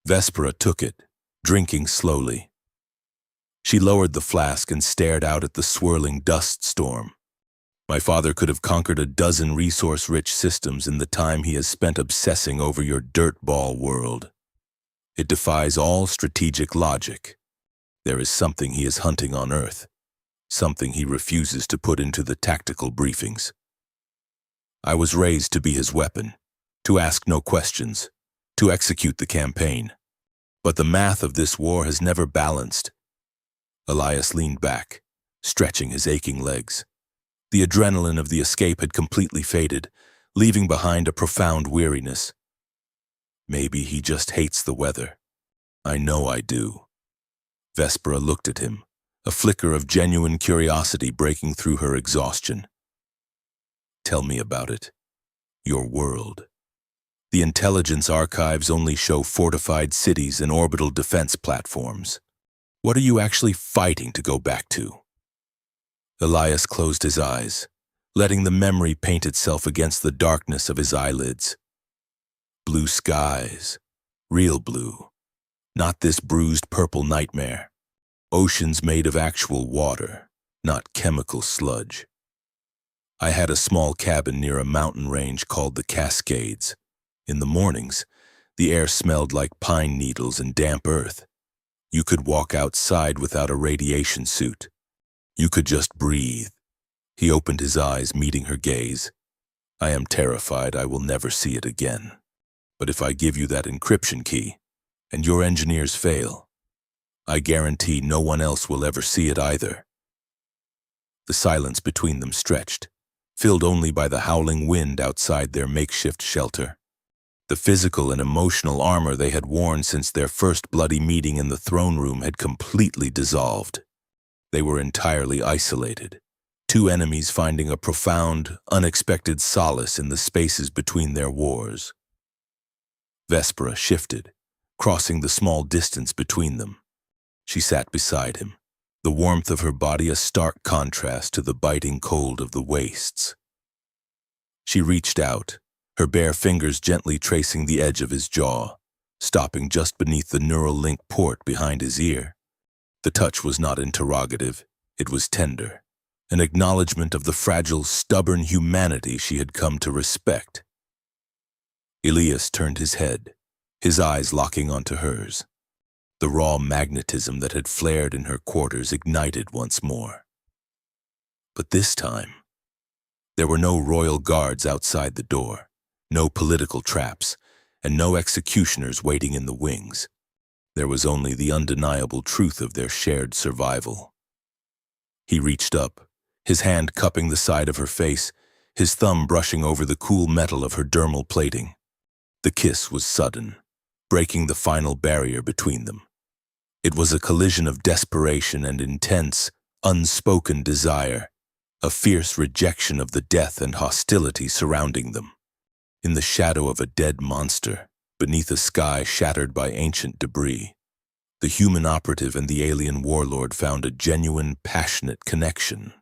Vespera took it, drinking slowly. She lowered the flask and stared out at the swirling dust storm. My father could have conquered a dozen resource-rich systems in the time he has spent obsessing over your dirtball world. It defies all strategic logic. There is something he is hunting on Earth, something he refuses to put into the tactical briefings. I was raised to be his weapon, to ask no questions, to execute the campaign. But the math of this war has never balanced. Elias leaned back, stretching his aching legs. The adrenaline of the escape had completely faded, leaving behind a profound weariness. Maybe he just hates the weather. I know I do. Vespera looked at him, a flicker of genuine curiosity breaking through her exhaustion. Tell me about it. Your world. The intelligence archives only show fortified cities and orbital defense platforms. What are you actually fighting to go back to? Elias closed his eyes, letting the memory paint itself against the darkness of his eyelids. Blue skies, real blue, not this bruised purple nightmare. Oceans made of actual water, not chemical sludge. I had a small cabin near a mountain range called the Cascades. In the mornings, the air smelled like pine needles and damp earth. You could walk outside without a radiation suit. You could just breathe. He opened his eyes, meeting her gaze. I am terrified I will never see it again. But if I give you that encryption key, and your engineers fail, I guarantee no one else will ever see it either. The silence between them stretched, filled only by the howling wind outside their makeshift shelter. The physical and emotional armor they had worn since their first bloody meeting in the throne room had completely dissolved. They were entirely isolated, two enemies finding a profound, unexpected solace in the spaces between their wars. Vespera shifted, crossing the small distance between them. She sat beside him, the warmth of her body a stark contrast to the biting cold of the wastes. She reached out, her bare fingers gently tracing the edge of his jaw, stopping just beneath the neural link port behind his ear. The touch was not interrogative, it was tender, an acknowledgement of the fragile, stubborn humanity she had come to respect. Elias turned his head, his eyes locking onto hers. The raw magnetism that had flared in her quarters ignited once more. But this time, there were no royal guards outside the door, no political traps, and no executioners waiting in the wings. There was only the undeniable truth of their shared survival. He reached up, his hand cupping the side of her face, his thumb brushing over the cool metal of her dermal plating. The kiss was sudden, breaking the final barrier between them. It was a collision of desperation and intense, unspoken desire, a fierce rejection of the death and hostility surrounding them. In the shadow of a dead monster, beneath a sky shattered by ancient debris, the human operative and the alien warlord found a genuine, passionate connection.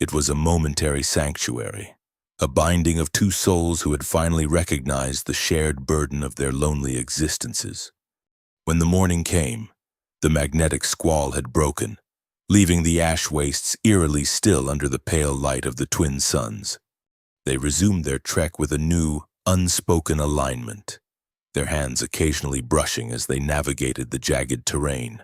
It was a momentary sanctuary, a binding of two souls who had finally recognized the shared burden of their lonely existences. When the morning came, the magnetic squall had broken, leaving the ash wastes eerily still under the pale light of the twin suns. They resumed their trek with a new, unspoken alignment, their hands occasionally brushing as they navigated the jagged terrain.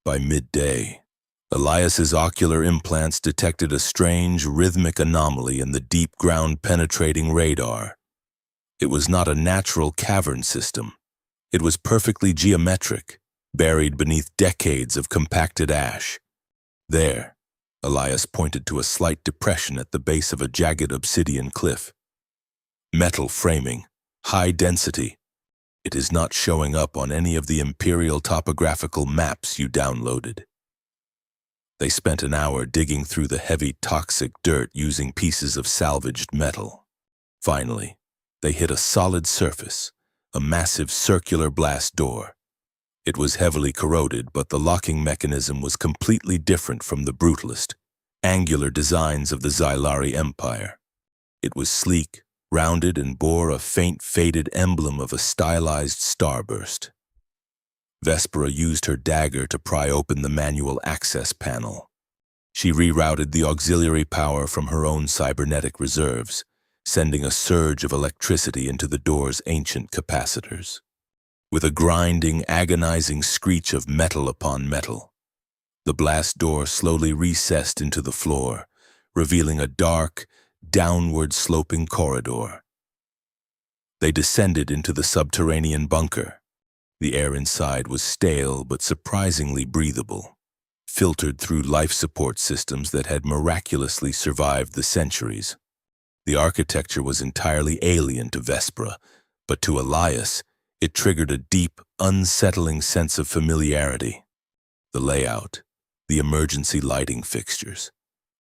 By midday, Elias's ocular implants detected a strange, rhythmic anomaly in the deep ground-penetrating radar. It was not a natural cavern system. It was perfectly geometric, buried beneath decades of compacted ash. There, Elias pointed to a slight depression at the base of a jagged obsidian cliff. Metal framing, high density. It is not showing up on any of the imperial topographical maps you downloaded. They spent an hour digging through the heavy, toxic dirt using pieces of salvaged metal. Finally, they hit a solid surface, a massive circular blast door. It was heavily corroded, but the locking mechanism was completely different from the brutalist, angular designs of the Xylari Empire. It was sleek, rounded, and bore a faint, faded emblem of a stylized starburst. Vespera used her dagger to pry open the manual access panel. She rerouted the auxiliary power from her own cybernetic reserves, sending a surge of electricity into the door's ancient capacitors. With a grinding, agonizing screech of metal upon metal, the blast door slowly recessed into the floor, revealing a dark, downward-sloping corridor. They descended into the subterranean bunker. The air inside was stale but surprisingly breathable, filtered through life support systems that had miraculously survived the centuries. The architecture was entirely alien to Vespera, but to Elias, it triggered a deep, unsettling sense of familiarity. The layout, the emergency lighting fixtures,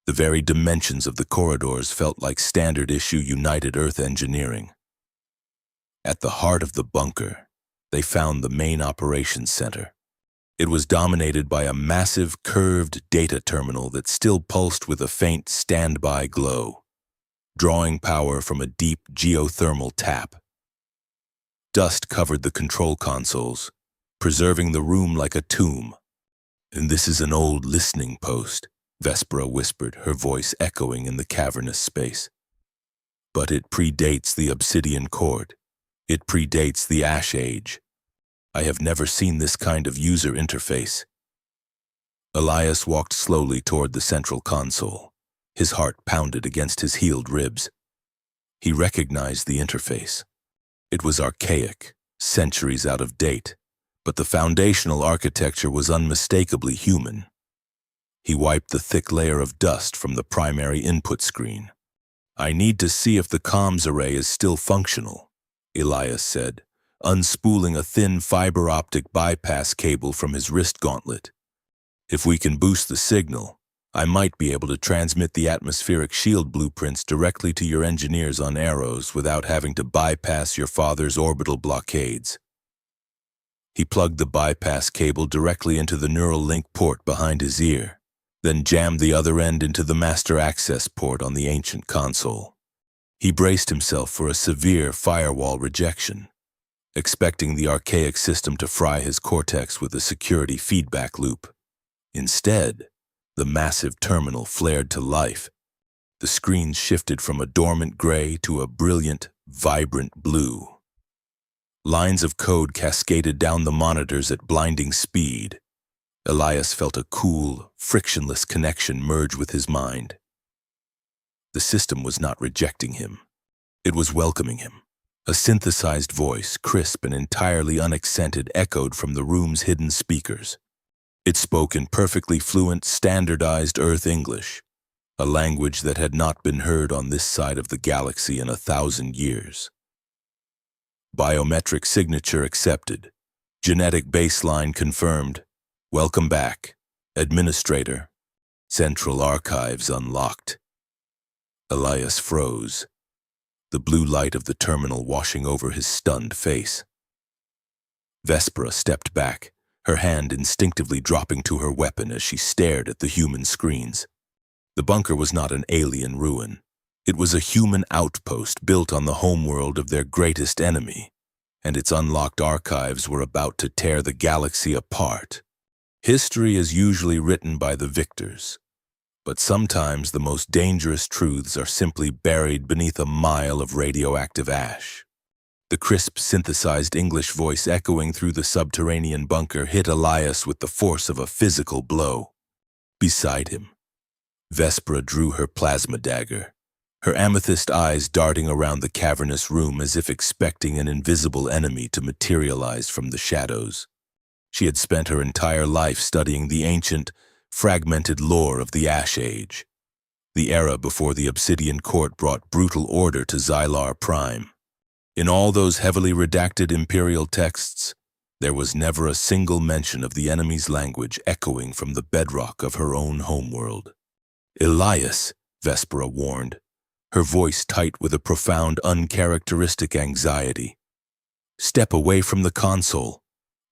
the very dimensions of the corridors felt like standard-issue United Earth engineering. At the heart of the bunker, they found the main operations center. It was dominated by a massive, curved data terminal that still pulsed with a faint standby glow, drawing power from a deep geothermal tap. Dust covered the control consoles, preserving the room like a tomb. "And this is an old listening post," Vespera whispered, her voice echoing in the cavernous space. "But it predates the Obsidian Court. It predates the Ash Age. I have never seen this kind of user interface." Elias walked slowly toward the central console. His heart pounded against his healed ribs. He recognized the interface. It was archaic, centuries out of date, but the foundational architecture was unmistakably human. He wiped the thick layer of dust from the primary input screen. "I need to see if the comms array is still functional," Elias said, unspooling a thin fiber optic bypass cable from his wrist gauntlet. "If we can boost the signal, I might be able to transmit the atmospheric shield blueprints directly to your engineers on Arrows without having to bypass your father's orbital blockades." He plugged the bypass cable directly into the neural link port behind his ear, then jammed the other end into the master access port on the ancient console. He braced himself for a severe firewall rejection, expecting the archaic system to fry his cortex with a security feedback loop. Instead, the massive terminal flared to life. The screens shifted from a dormant gray to a brilliant, vibrant blue. Lines of code cascaded down the monitors at blinding speed. Elias felt a cool, frictionless connection merge with his mind. The system was not rejecting him. It was welcoming him. A synthesized voice, crisp and entirely unaccented, echoed from the room's hidden speakers. It spoke in perfectly fluent, standardized Earth English, a language that had not been heard on this side of the galaxy in 1,000 years. "Biometric signature accepted. Genetic baseline confirmed. Welcome back. Administrator. Central Archives unlocked." Elias froze, the blue light of the terminal washing over his stunned face. Vespera stepped back, her hand instinctively dropping to her weapon as she stared at the human screens. The bunker was not an alien ruin. It was a human outpost built on the homeworld of their greatest enemy, and its unlocked archives were about to tear the galaxy apart. History is usually written by the victors, but sometimes the most dangerous truths are simply buried beneath a mile of radioactive ash. The crisp, synthesized English voice echoing through the subterranean bunker hit Elias with the force of a physical blow. Beside him, Vespera drew her plasma dagger, her amethyst eyes darting around the cavernous room as if expecting an invisible enemy to materialize from the shadows. She had spent her entire life studying the ancient, fragmented lore of the Ash Age, the era before the Obsidian Court brought brutal order to Xylar Prime. In all those heavily redacted Imperial texts, there was never a single mention of the enemy's language echoing from the bedrock of her own homeworld. "Elias," Vespera warned, her voice tight with a profound, uncharacteristic anxiety. "Step away from the console.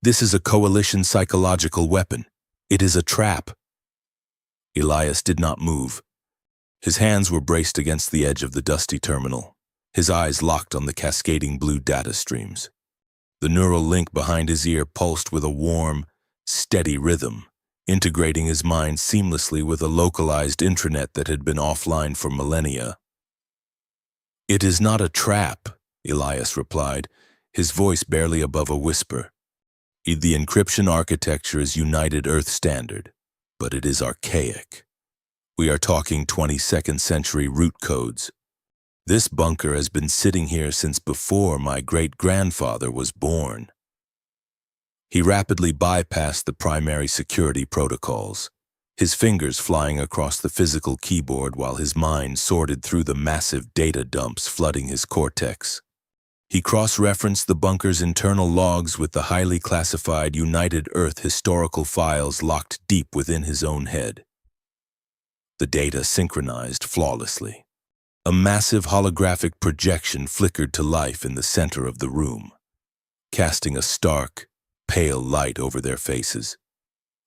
This is a coalition psychological weapon. It is a trap." Elias did not move. His hands were braced against the edge of the dusty terminal, his eyes locked on the cascading blue data streams. The neural link behind his ear pulsed with a warm, steady rhythm, integrating his mind seamlessly with a localized intranet that had been offline for millennia. "It is not a trap," Elias replied, his voice barely above a whisper. "The encryption architecture is United Earth Standard, but it is archaic. We are talking 22nd century root codes. This bunker has been sitting here since before my great-grandfather was born." He rapidly bypassed the primary security protocols, his fingers flying across the physical keyboard while his mind sorted through the massive data dumps flooding his cortex. He cross-referenced the bunker's internal logs with the highly classified United Earth historical files locked deep within his own head. The data synchronized flawlessly. A massive holographic projection flickered to life in the center of the room, casting a stark, pale light over their faces.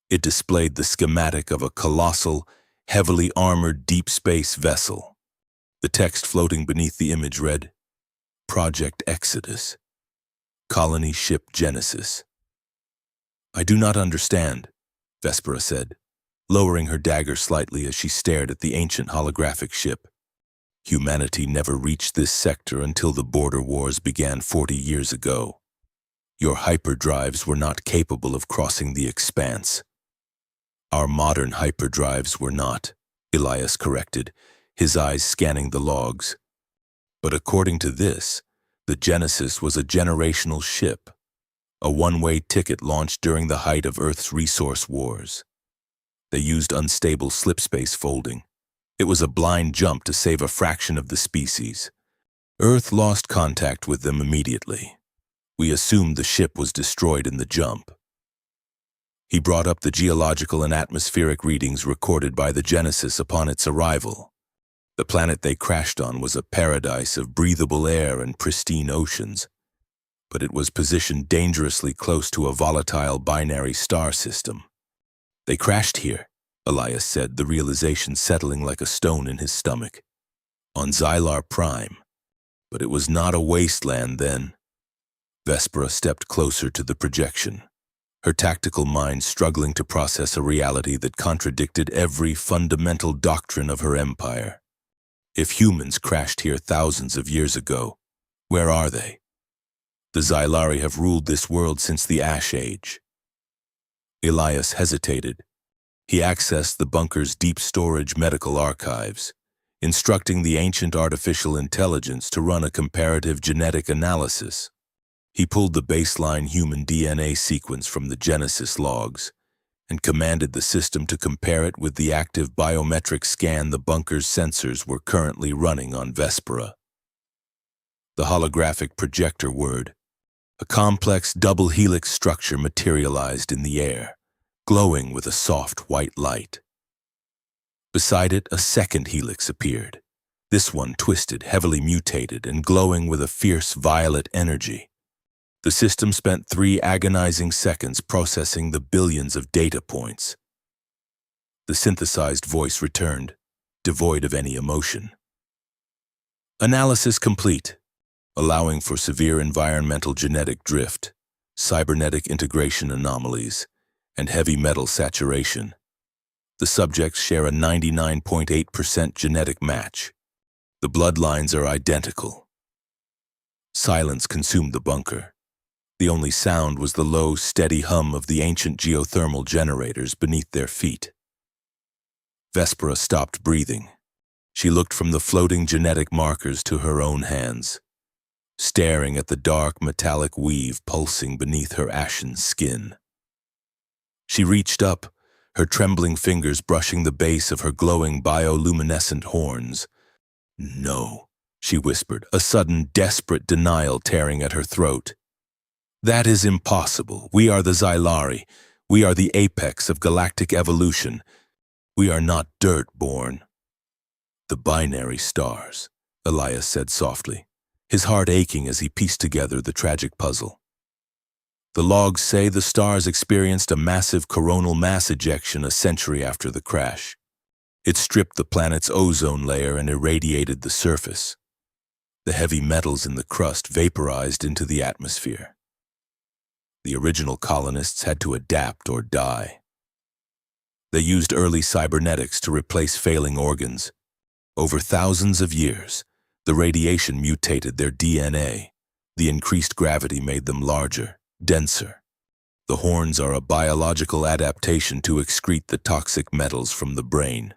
It displayed the schematic of a colossal, heavily armored deep space vessel. The text floating beneath the image read, Project Exodus, Colony Ship Genesis. I do not understand, Vespera said, lowering her dagger slightly as she stared at the ancient holographic ship. Humanity never reached this sector until the border wars began 40 years ago. Your hyperdrives were not capable of crossing the expanse. Our modern hyperdrives were not, Elias corrected, his eyes scanning the logs. But according to this, the Genesis was a generational ship, a one-way ticket launched during the height of Earth's resource wars. They used unstable slipspace folding. It was a blind jump to save a fraction of the species. Earth lost contact with them immediately. We assumed the ship was destroyed in the jump. He brought up the geological and atmospheric readings recorded by the Genesis upon its arrival. The planet they crashed on was a paradise of breathable air and pristine oceans, but it was positioned dangerously close to a volatile binary star system. They crashed here, Elias said, the realization settling like a stone in his stomach. On Xylar Prime. But it was not a wasteland then. Vespera stepped closer to the projection, her tactical mind struggling to process a reality that contradicted every fundamental doctrine of her empire. If humans crashed here thousands of years ago, where are they? The Xylari have ruled this world since the Ash Age. Elias hesitated. He accessed the bunker's deep storage medical archives, instructing the ancient artificial intelligence to run a comparative genetic analysis. He pulled the baseline human DNA sequence from the Genesis logs and commanded the system to compare it with the active biometric scan the bunker's sensors were currently running on Vespera. The holographic projector word, a complex double helix structure materialized in the air, glowing with a soft white light. Beside it, a second helix appeared, this one twisted, heavily mutated, and glowing with a fierce violet energy. The system spent 3 agonizing seconds processing the billions of data points. The synthesized voice returned, devoid of any emotion. Analysis complete, allowing for severe environmental genetic drift, cybernetic integration anomalies, and heavy metal saturation. The subjects share a 99.8% genetic match. The bloodlines are identical. Silence consumed the bunker. The only sound was the low, steady hum of the ancient geothermal generators beneath their feet. Vespera stopped breathing. She looked from the floating genetic markers to her own hands, staring at the dark metallic weave pulsing beneath her ashen skin. She reached up, her trembling fingers brushing the base of her glowing bioluminescent horns. No, she whispered, a sudden desperate denial tearing at her throat. That is impossible. We are the Xylari. We are the apex of galactic evolution. We are not dirt-born. The binary stars, Elias said softly, his heart aching as he pieced together the tragic puzzle. The logs say the stars experienced a massive coronal mass ejection a century after the crash. It stripped the planet's ozone layer and irradiated the surface. The heavy metals in the crust vaporized into the atmosphere. The original colonists had to adapt or die. They used early cybernetics to replace failing organs. Over thousands of years, the radiation mutated their DNA. The increased gravity made them larger, denser. The horns are a biological adaptation to excrete the toxic metals from the brain.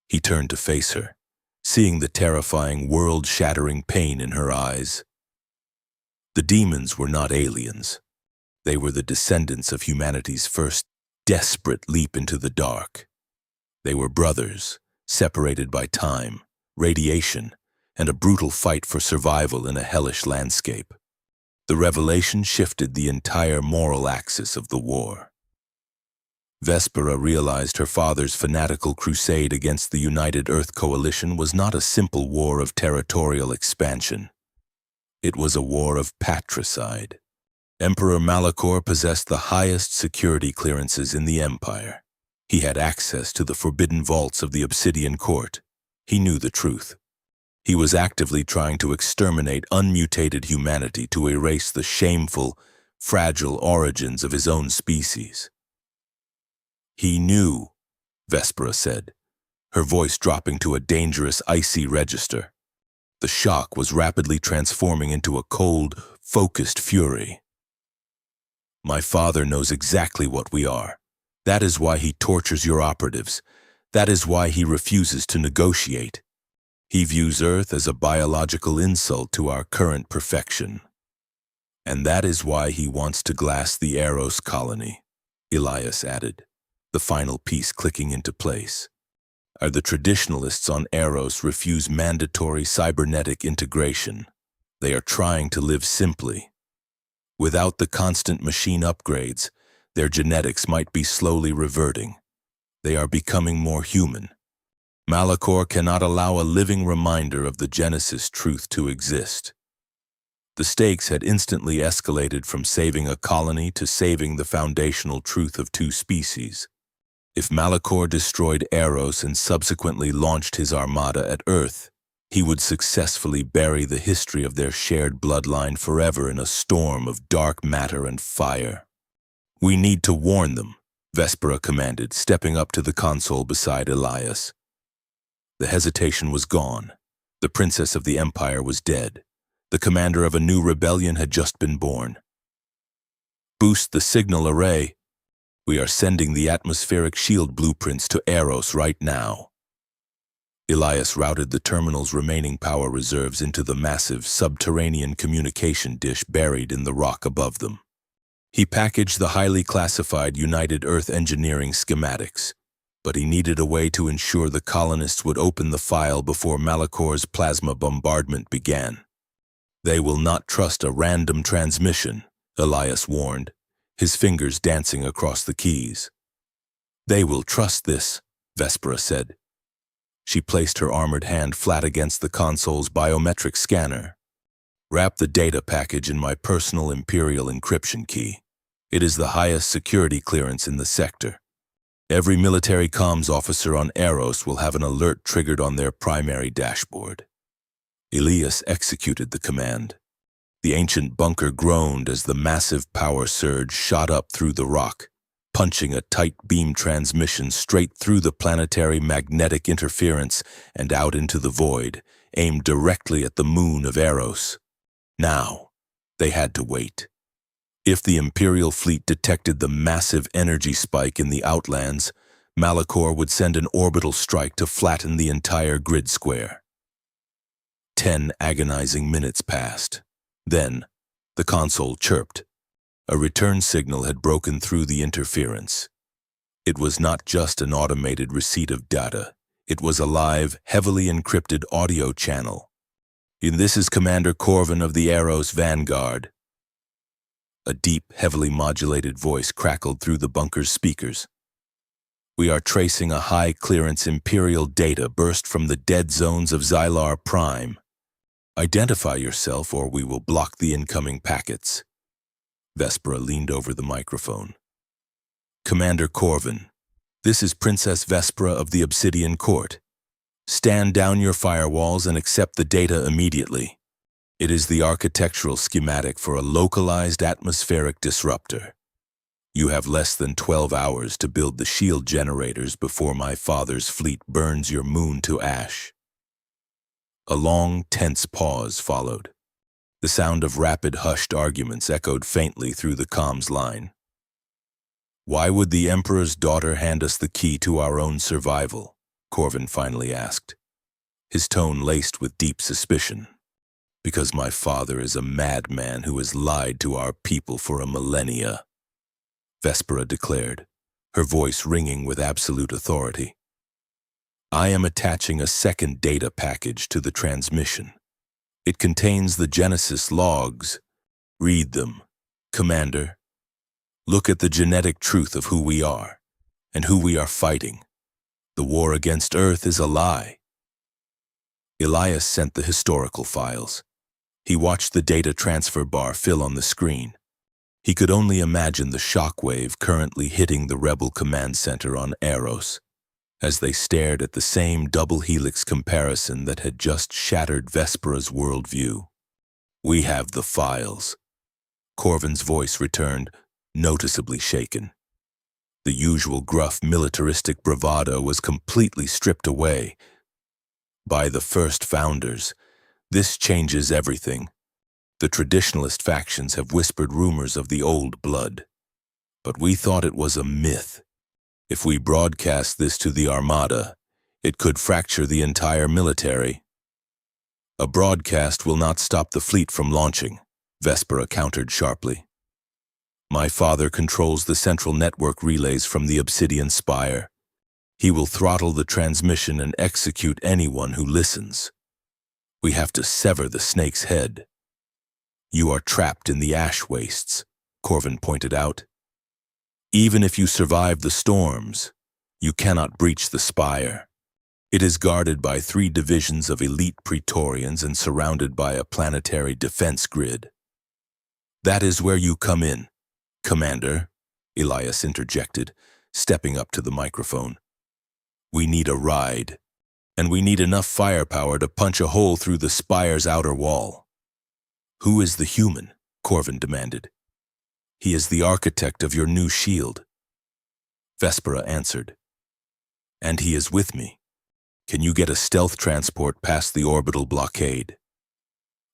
He turned to face her, seeing the terrifying, world-shattering pain in her eyes. The demons were not aliens. They were the descendants of humanity's first desperate leap into the dark. They were brothers, separated by time, radiation, and a brutal fight for survival in a hellish landscape. The revelation shifted the entire moral axis of the war. Vespera realized her father's fanatical crusade against the United Earth Coalition was not a simple war of territorial expansion. It was a war of patricide. Emperor Malachor possessed the highest security clearances in the Empire. He had access to the forbidden vaults of the Obsidian Court. He knew the truth. He was actively trying to exterminate unmutated humanity to erase the shameful, fragile origins of his own species. He knew, Vespera said, her voice dropping to a dangerous, icy register. The shock was rapidly transforming into a cold, focused fury. My father knows exactly what we are. That is why he tortures your operatives. That is why he refuses to negotiate. He views Earth as a biological insult to our current perfection. And that is why he wants to glass the Eros colony, Elias added, the final piece clicking into place. The traditionalists on Eros refuse mandatory cybernetic integration. They are trying to live simply. Without the constant machine upgrades, their genetics might be slowly reverting. They are becoming more human. Malachor cannot allow a living reminder of the Genesis truth to exist. The stakes had instantly escalated from saving a colony to saving the foundational truth of two species. If Malachor destroyed Eros and subsequently launched his armada at Earth, he would successfully bury the history of their shared bloodline forever in a storm of dark matter and fire. We need to warn them, Vespera commanded, stepping up to the console beside Elias. The hesitation was gone. The princess of the Empire was dead. The commander of a new rebellion had just been born. Boost the signal array. We are sending the atmospheric shield blueprints to Eros right now. Elias routed the terminal's remaining power reserves into the massive subterranean communication dish buried in the rock above them. He packaged the highly classified United Earth engineering schematics, but he needed a way to ensure the colonists would open the file before Malachor's plasma bombardment began. They will not trust a random transmission, Elias warned, his fingers dancing across the keys. They will trust this, Vespera said. She placed her armored hand flat against the console's biometric scanner. Wrap the data package in my personal Imperial encryption key. It is the highest security clearance in the sector. Every military comms officer on Eros will have an alert triggered on their primary dashboard. Elias executed the command. The ancient bunker groaned as the massive power surge shot up through the rock, punching a tight beam transmission straight through the planetary magnetic interference and out into the void, aimed directly at the moon of Eros. Now, they had to wait. If the Imperial fleet detected the massive energy spike in the Outlands, Malachor would send an orbital strike to flatten the entire grid square. 10 agonizing minutes passed. Then, the console chirped. A return signal had broken through the interference. It was not just an automated receipt of data. It was a live, heavily encrypted audio channel. This is Commander Corvin of the Eros Vanguard. A deep, heavily modulated voice crackled through the bunker's speakers. We are tracing a high-clearance Imperial data burst from the dead zones of Xylar Prime. Identify yourself or we will block the incoming packets. Vespera leaned over the microphone. Commander Corvin, this is Princess Vespera of the Obsidian Court. Stand down your firewalls and accept the data immediately. It is the architectural schematic for a localized atmospheric disruptor. You have less than 12 hours to build the shield generators before my father's fleet burns your moon to ash. A long, tense pause followed. The sound of rapid, hushed arguments echoed faintly through the comms line. Why would the Emperor's daughter hand us the key to our own survival? Corvin finally asked, his tone laced with deep suspicion. Because my father is a madman who has lied to our people for a millennia, Vespera declared, her voice ringing with absolute authority. I am attaching a second data package to the transmission. It contains the Genesis logs. Read them, Commander. Look at the genetic truth of who we are. and who we are fighting. The war against Earth is a lie. Elias sent the historical files. He watched the data transfer bar fill on the screen. He could only imagine the shockwave currently hitting the rebel command center on Eros, as they stared at the same double helix comparison that had just shattered Vespera's worldview. "We have the files." Corvin's voice returned, noticeably shaken. The usual gruff militaristic bravado was completely stripped away. "By the first founders, this changes everything. The traditionalist factions have whispered rumors of the old blood. But we thought it was a myth. If we broadcast this to the Armada, it could fracture the entire military." "A broadcast will not stop the fleet from launching," Vespera countered sharply. "My father controls the central network relays from the Obsidian Spire. He will throttle the transmission and execute anyone who listens. We have to sever the snake's head." "You are trapped in the ash wastes," Corvin pointed out. "Even if you survive the storms, you cannot breach the spire. It is guarded by 3 divisions of elite Praetorians and surrounded by a planetary defense grid." "That is where you come in, Commander," Elias interjected, stepping up to the microphone. "We need a ride, and we need enough firepower to punch a hole through the spire's outer wall." "Who is the human?" Corvin demanded. "He is the architect of your new shield." Vespera answered. "And he is with me. Can you get a stealth transport past the orbital blockade?"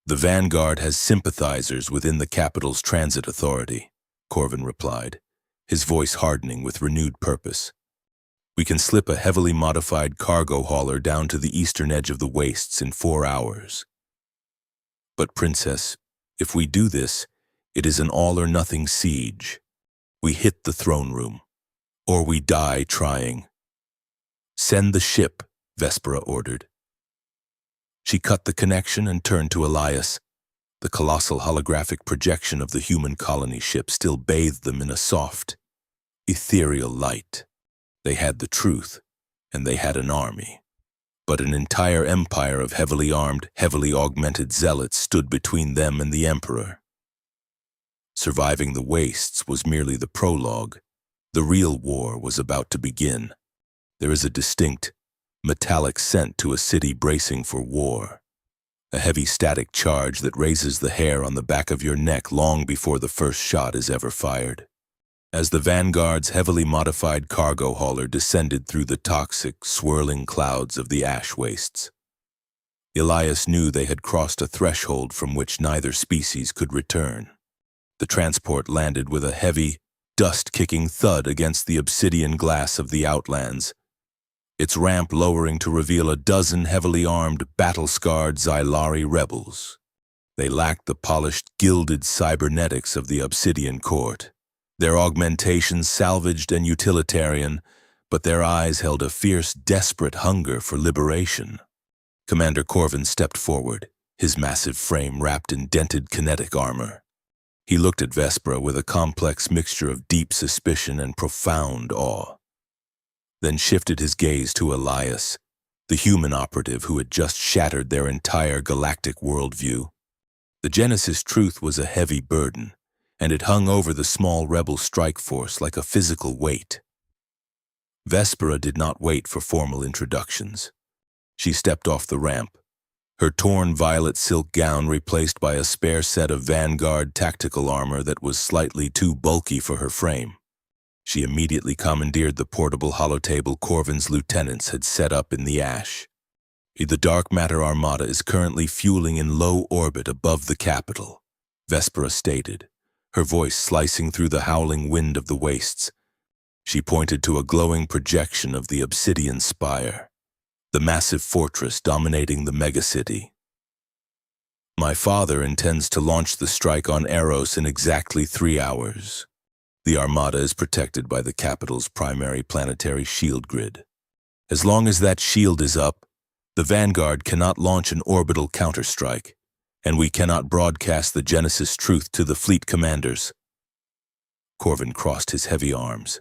"The Vanguard has sympathizers within the capital's transit authority," Corvin replied, his voice hardening with renewed purpose. "We can slip a heavily modified cargo hauler down to the eastern edge of the wastes in 4 hours. But, Princess, if we do this, it is an all-or-nothing siege. We hit the throne room, or we die trying." "Send the ship," Vespera ordered. She cut the connection and turned to Elias. The colossal holographic projection of the human colony ship still bathed them in a soft, ethereal light. They had the truth, and they had an army. But an entire empire of heavily armed, heavily augmented zealots stood between them and the Emperor. Surviving the wastes was merely the prologue. The real war was about to begin. There is a distinct, metallic scent to a city bracing for war. A heavy static charge that raises the hair on the back of your neck long before the first shot is ever fired. As the Vanguard's heavily modified cargo hauler descended through the toxic, swirling clouds of the ash wastes, Elias knew they had crossed a threshold from which neither species could return. The transport landed with a heavy, dust-kicking thud against the obsidian glass of the Outlands, its ramp lowering to reveal a dozen heavily armed, battle-scarred Xylari rebels. They lacked the polished, gilded cybernetics of the Obsidian Court, their augmentations salvaged and utilitarian, but their eyes held a fierce, desperate hunger for liberation. Commander Corvin stepped forward, his massive frame wrapped in dented kinetic armor. He looked at Vespera with a complex mixture of deep suspicion and profound awe, then shifted his gaze to Elias, the human operative who had just shattered their entire galactic worldview. The Genesis truth was a heavy burden, and it hung over the small rebel strike force like a physical weight. Vespera did not wait for formal introductions. She stepped off the ramp, her torn violet silk gown replaced by a spare set of Vanguard tactical armor that was slightly too bulky for her frame. She immediately commandeered the portable holotable Corvin's lieutenants had set up in the ash. "The dark matter armada is currently fueling in low orbit above the capital," Vespera stated, her voice slicing through the howling wind of the wastes. She pointed to a glowing projection of the Obsidian Spire, the massive fortress dominating the megacity. "My father intends to launch the strike on Eros in exactly 3 hours. The Armada is protected by the capital's primary planetary shield grid. As long as that shield is up, the Vanguard cannot launch an orbital counterstrike, and we cannot broadcast the Genesis truth to the fleet commanders." Corvin crossed his heavy arms.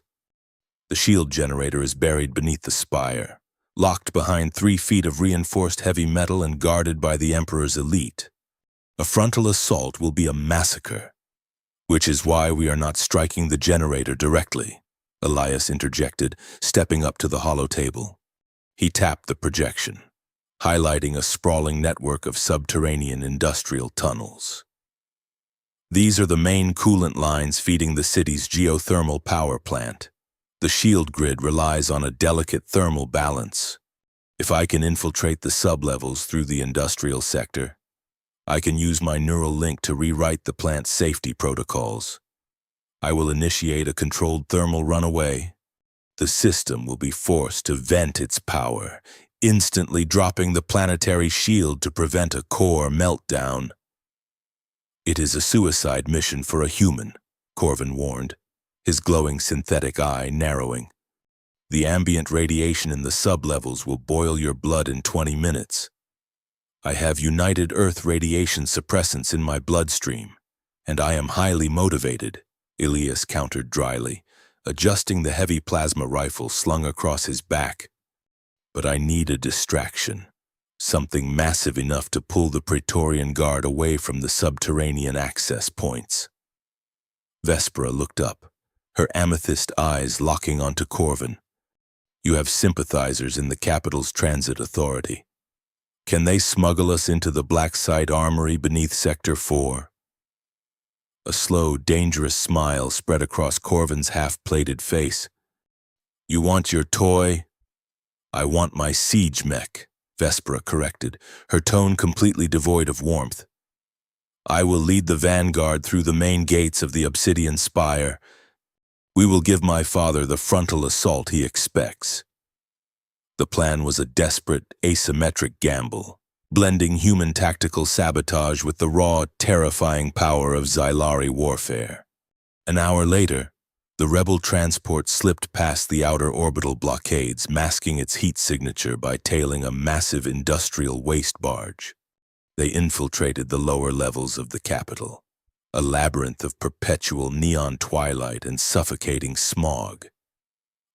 The shield generator is buried beneath the spire, locked behind 3 feet of reinforced heavy metal and guarded by the Emperor's elite. A frontal assault will be a massacre. Which is why we are not striking the generator directly, Elias interjected, stepping up to the hollow table. He tapped the projection, highlighting a sprawling network of subterranean industrial tunnels. These are the main coolant lines feeding the city's geothermal power plant. The shield grid relies on a delicate thermal balance. If I can infiltrate the sublevels through the industrial sector, I can use my neural link to rewrite the plant's safety protocols. I will initiate a controlled thermal runaway. The system will be forced to vent its power, instantly dropping the planetary shield to prevent a core meltdown. It is a suicide mission for a human, Corvin warned, his glowing synthetic eye narrowing. The ambient radiation in the sublevels will boil your blood in 20 minutes. I have United Earth radiation suppressants in my bloodstream, and I am highly motivated, Elias countered dryly, adjusting the heavy plasma rifle slung across his back. But I need a distraction, something massive enough to pull the Praetorian Guard away from the subterranean access points. Vespera looked up, her amethyst eyes locking onto Corvin. You have sympathizers in the capital's transit authority. Can they smuggle us into the Black Site Armory beneath Sector 4? A slow, dangerous smile spread across Corvin's half-plated face. You want your toy? I want my siege mech, Vespera corrected, her tone completely devoid of warmth. I will lead the vanguard through the main gates of the Obsidian Spire. We will give my father the frontal assault he expects. The plan was a desperate, asymmetric gamble, blending human tactical sabotage with the raw, terrifying power of Xylari warfare. An hour later, the rebel transport slipped past the outer orbital blockades, masking its heat signature by tailing a massive industrial waste barge. They infiltrated the lower levels of the capital, a labyrinth of perpetual neon twilight and suffocating smog.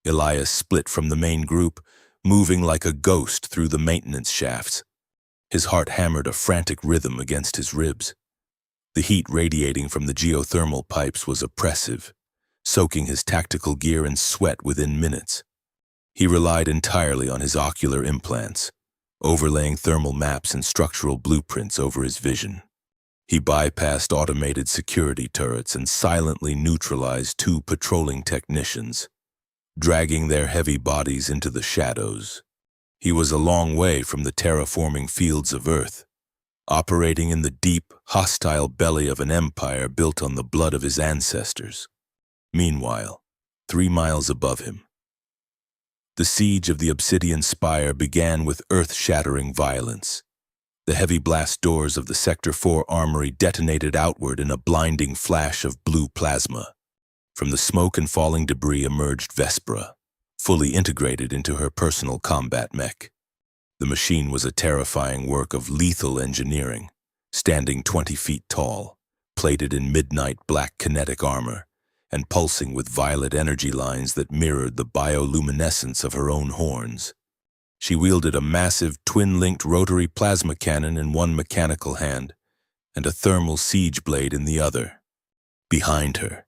Elias split from the main group, moving like a ghost through the maintenance shafts. His heart hammered a frantic rhythm against his ribs. The heat radiating from the geothermal pipes was oppressive, soaking his tactical gear in sweat within minutes. He relied entirely on his ocular implants, overlaying thermal maps and structural blueprints over his vision. He bypassed automated security turrets and silently neutralized 2 patrolling technicians, dragging their heavy bodies into the shadows. He was a long way from the terraforming fields of Earth, operating in the deep, hostile belly of an empire built on the blood of his ancestors. Meanwhile, 3 miles above him, the siege of the Obsidian Spire began with earth-shattering violence. The heavy blast doors of the Sector 4 armory detonated outward in a blinding flash of blue plasma. From the smoke and falling debris emerged Vespera, fully integrated into her personal combat mech. The machine was a terrifying work of lethal engineering, standing 20 feet tall, plated in midnight black kinetic armor, and pulsing with violet energy lines that mirrored the bioluminescence of her own horns. She wielded a massive twin-linked rotary plasma cannon in one mechanical hand, and a thermal siege blade in the other. Behind her,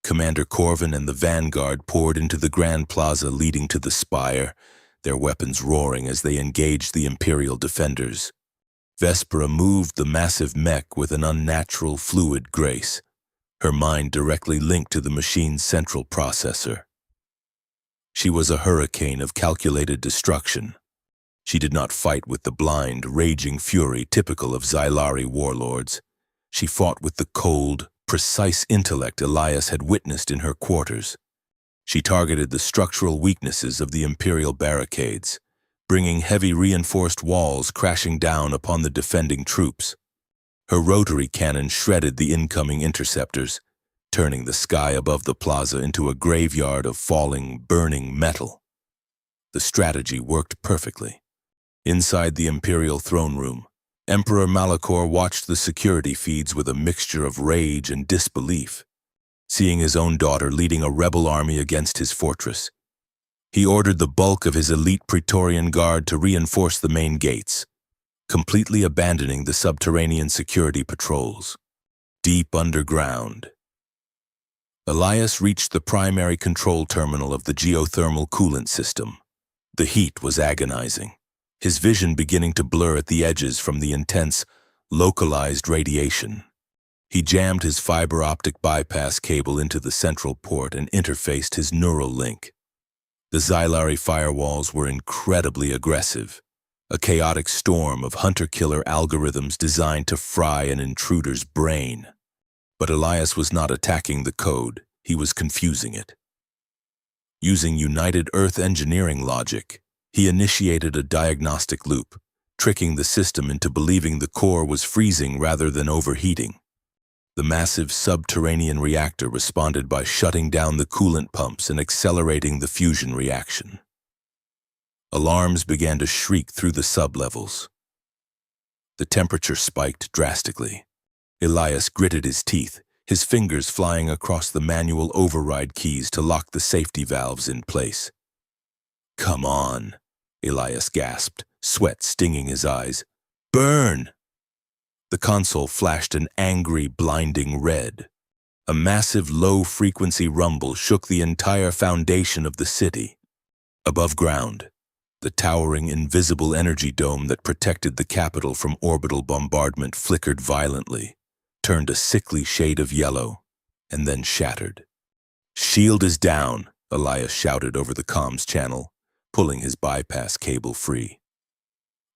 Commander Corvin and the vanguard poured into the grand plaza leading to the spire, their weapons roaring as they engaged the Imperial defenders. Vespera moved the massive mech with an unnatural, fluid grace, her mind directly linked to the machine's central processor. She was a hurricane of calculated destruction. She did not fight with the blind, raging fury typical of Xylari warlords. She fought with the cold, precise intellect Elias had witnessed in her quarters. She targeted the structural weaknesses of the Imperial barricades, bringing heavy reinforced walls crashing down upon the defending troops. Her rotary cannon shredded the incoming interceptors, turning the sky above the plaza into a graveyard of falling, burning metal. The strategy worked perfectly. Inside the Imperial throne room, Emperor Malachor watched the security feeds with a mixture of rage and disbelief. Seeing his own daughter leading a rebel army against his fortress, He ordered the bulk of his elite Praetorian Guard to reinforce the main gates, completely abandoning the subterranean security patrols. Deep underground, Elias reached the primary control terminal of the geothermal coolant system. The heat was agonizing, his vision beginning to blur at the edges from the intense, localized radiation. He jammed his fiber optic bypass cable into the central port and interfaced his neural link. The Xylari firewalls were incredibly aggressive, a chaotic storm of hunter-killer algorithms designed to fry an intruder's brain. But Elias was not attacking the code, he was confusing it. Using United Earth engineering logic, he initiated a diagnostic loop, tricking the system into believing the core was freezing rather than overheating. The massive subterranean reactor responded by shutting down the coolant pumps and accelerating the fusion reaction. Alarms began to shriek through the sublevels. The temperature spiked drastically. Elias gritted his teeth, his fingers flying across the manual override keys to lock the safety valves in place. "Come on," Elias gasped, sweat stinging his eyes. "Burn!" The console flashed an angry, blinding red. A massive low-frequency rumble shook the entire foundation of the city. Above ground, the towering invisible energy dome that protected the capital from orbital bombardment flickered violently, turned a sickly shade of yellow, and then shattered. "Shield is down," Elias shouted over the comms channel, pulling his bypass cable free.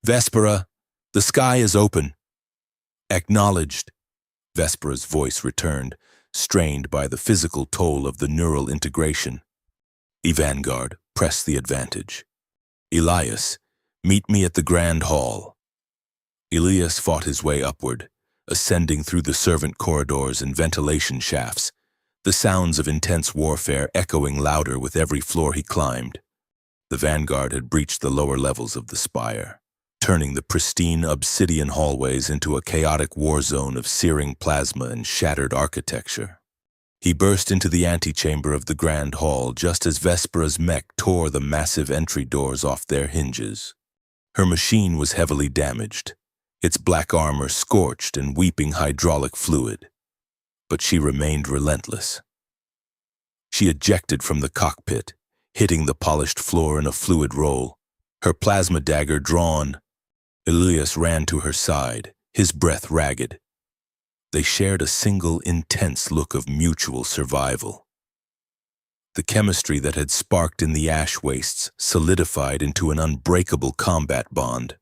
"Vespera, the sky is open." "Acknowledged." Vespera's voice returned, strained by the physical toll of the neural integration. "Vanguard, press the advantage." "Elias, meet me at the Grand Hall." Elias fought his way upward, ascending through the servant corridors and ventilation shafts, the sounds of intense warfare echoing louder with every floor he climbed. The Vanguard had breached the lower levels of the spire, turning the pristine obsidian hallways into a chaotic war zone of searing plasma and shattered architecture. He burst into the antechamber of the Grand Hall just as Vespera's mech tore the massive entry doors off their hinges. Her machine was heavily damaged, its black armor scorched and weeping hydraulic fluid. But she remained relentless. She ejected from the cockpit, hitting the polished floor in a fluid roll, her plasma dagger drawn. Elias ran to her side, his breath ragged. They shared a single intense look of mutual survival. The chemistry that had sparked in the ash wastes solidified into an unbreakable combat bond.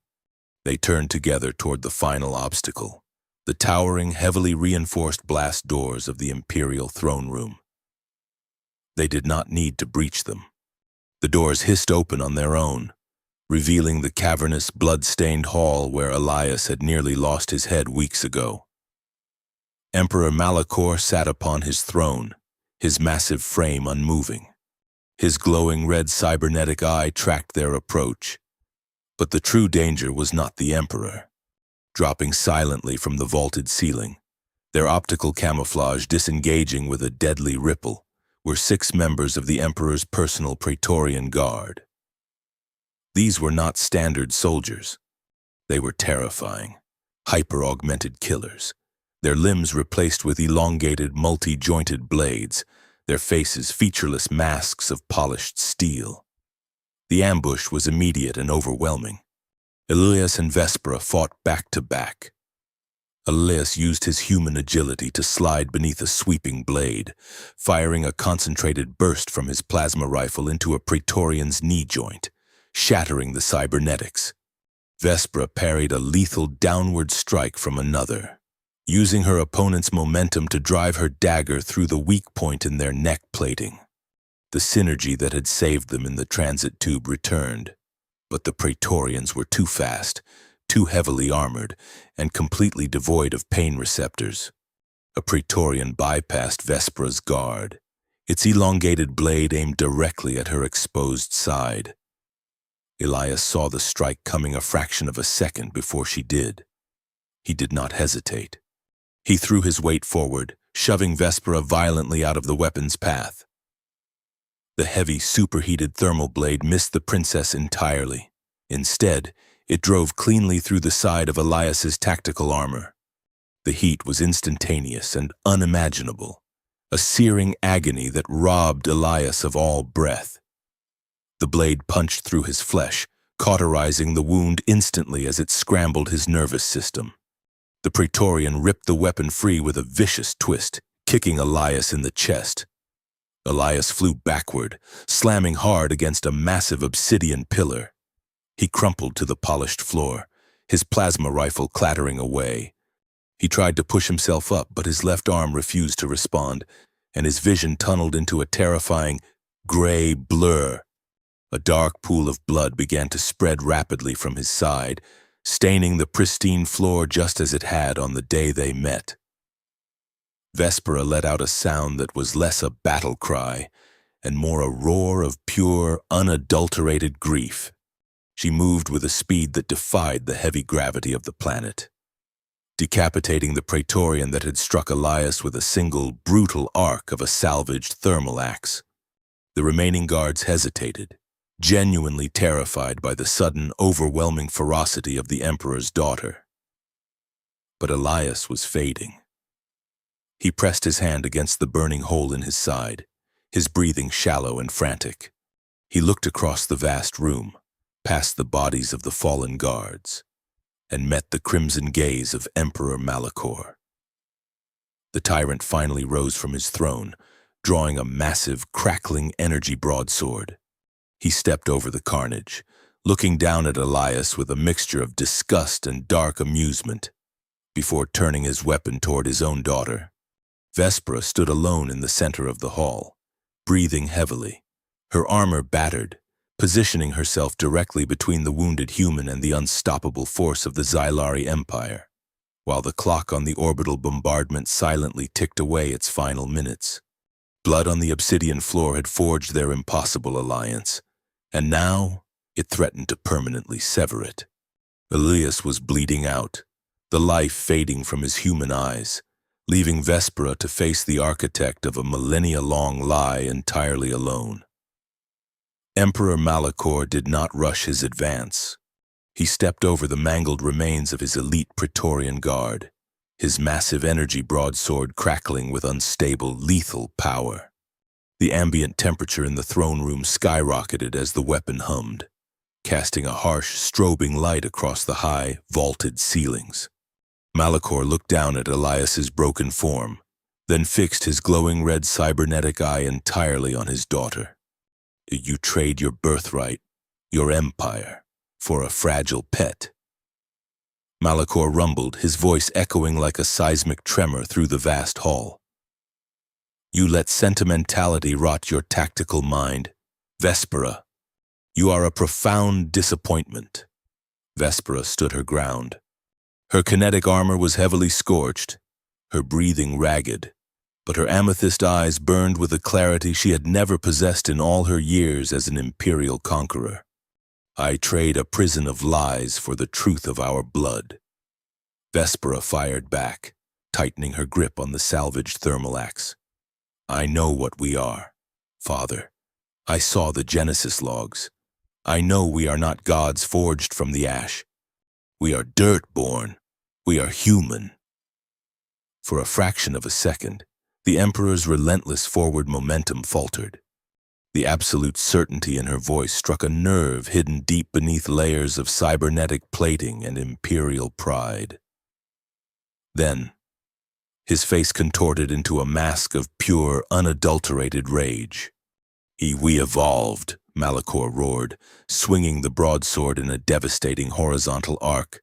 They turned together toward the final obstacle, the towering, heavily reinforced blast doors of the Imperial throne room. They did not need to breach them. The doors hissed open on their own, revealing the cavernous, blood-stained hall where Elias had nearly lost his head weeks ago. Emperor Malachor sat upon his throne, his massive frame unmoving. His glowing red cybernetic eye tracked their approach. But the true danger was not the Emperor. Dropping silently from the vaulted ceiling, their optical camouflage disengaging with a deadly ripple, were 6 members of the Emperor's personal Praetorian Guard. These were not standard soldiers. They were terrifying, hyper-augmented killers, their limbs replaced with elongated, multi-jointed blades, their faces featureless masks of polished steel. The ambush was immediate and overwhelming. Elias and Vespera fought back to back. Elias used his human agility to slide beneath a sweeping blade, firing a concentrated burst from his plasma rifle into a Praetorian's knee joint, shattering the cybernetics. Vespera parried a lethal downward strike from another, using her opponent's momentum to drive her dagger through the weak point in their neck plating. The synergy that had saved them in the transit tube returned, but the Praetorians were too fast, too heavily armored, and completely devoid of pain receptors. A Praetorian bypassed Vespera's guard, its elongated blade aimed directly at her exposed side. Elias saw the strike coming a fraction of a second before she did. He did not hesitate. He threw his weight forward, shoving Vespera violently out of the weapon's path. The heavy, superheated thermal blade missed the princess entirely. Instead, it drove cleanly through the side of Elias's tactical armor. The heat was instantaneous and unimaginable, a searing agony that robbed Elias of all breath. The blade punched through his flesh, cauterizing the wound instantly as it scrambled his nervous system. The Praetorian ripped the weapon free with a vicious twist, kicking Elias in the chest. Elias flew backward, slamming hard against a massive obsidian pillar. He crumpled to the polished floor, his plasma rifle clattering away. He tried to push himself up, but his left arm refused to respond, and his vision tunneled into a terrifying, gray blur. A dark pool of blood began to spread rapidly from his side, staining the pristine floor just as it had on the day they met. Vespera let out a sound that was less a battle cry and more a roar of pure, unadulterated grief. She moved with a speed that defied the heavy gravity of the planet, decapitating the Praetorian that had struck Elias with a single, brutal arc of a salvaged thermal axe. The remaining guards hesitated, genuinely terrified by the sudden, overwhelming ferocity of the Emperor's daughter. But Elias was fading. He pressed his hand against the burning hole in his side, his breathing shallow and frantic. He looked across the vast room, past the bodies of the fallen guards, and met the crimson gaze of Emperor Malachor. The tyrant finally rose from his throne, drawing a massive, crackling energy broadsword. He stepped over the carnage, looking down at Elias with a mixture of disgust and dark amusement. Before turning his weapon toward his own daughter, Vespera stood alone in the center of the hall, breathing heavily, her armor battered, positioning herself directly between the wounded human and the unstoppable force of the Xylari Empire, while the clock on the orbital bombardment silently ticked away its final minutes. Blood on the obsidian floor had forged their impossible alliance, and now it threatened to permanently sever it. Elias was bleeding out, the life fading from his human eyes, leaving Vespera to face the architect of a millennia-long lie entirely alone. Emperor Malachor did not rush his advance. He stepped over the mangled remains of his elite Praetorian guard, his massive energy broadsword crackling with unstable, lethal power. The ambient temperature in the throne room skyrocketed as the weapon hummed, casting a harsh, strobing light across the high, vaulted ceilings. Malachor looked down at Elias's broken form, then fixed his glowing red cybernetic eye entirely on his daughter. You trade your birthright, your empire, for a fragile pet. Malachor rumbled, his voice echoing like a seismic tremor through the vast hall. You let sentimentality rot your tactical mind. Vespera, you are a profound disappointment. Vespera stood her ground. Her kinetic armor was heavily scorched, her breathing ragged, but her amethyst eyes burned with a clarity she had never possessed in all her years as an imperial conqueror. I trade a prison of lies for the truth of our blood. Vespera fired back, tightening her grip on the salvaged thermal axe. I know what we are, Father. I saw the Genesis logs. I know we are not gods forged from the ash. We are dirt-born. We are human. For a fraction of a second, the Emperor's relentless forward momentum faltered. The absolute certainty in her voice struck a nerve hidden deep beneath layers of cybernetic plating and imperial pride. Then, his face contorted into a mask of pure, unadulterated rage. We evolved, Malachor roared, swinging the broadsword in a devastating horizontal arc.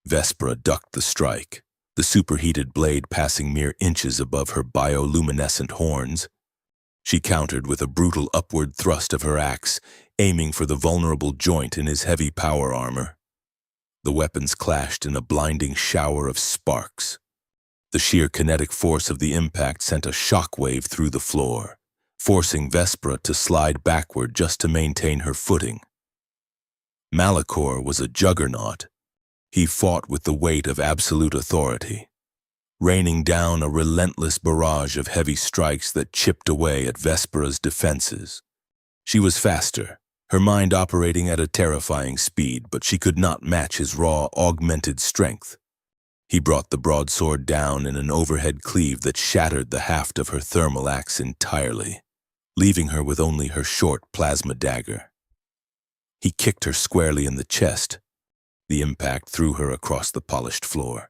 Vespera ducked the strike, the superheated blade passing mere inches above her bioluminescent horns. She countered with a brutal upward thrust of her axe, aiming for the vulnerable joint in his heavy power armor. The weapons clashed in a blinding shower of sparks. The sheer kinetic force of the impact sent a shockwave through the floor, forcing Vespera to slide backward just to maintain her footing. Malachor was a juggernaut. He fought with the weight of absolute authority. raining down a relentless barrage of heavy strikes that chipped away at Vespera's defenses. She was faster, her mind operating at a terrifying speed, but she could not match his raw, augmented strength. He brought the broadsword down in an overhead cleave that shattered the haft of her thermal axe entirely, leaving her with only her short plasma dagger. He kicked her squarely in the chest. The impact threw her across the polished floor,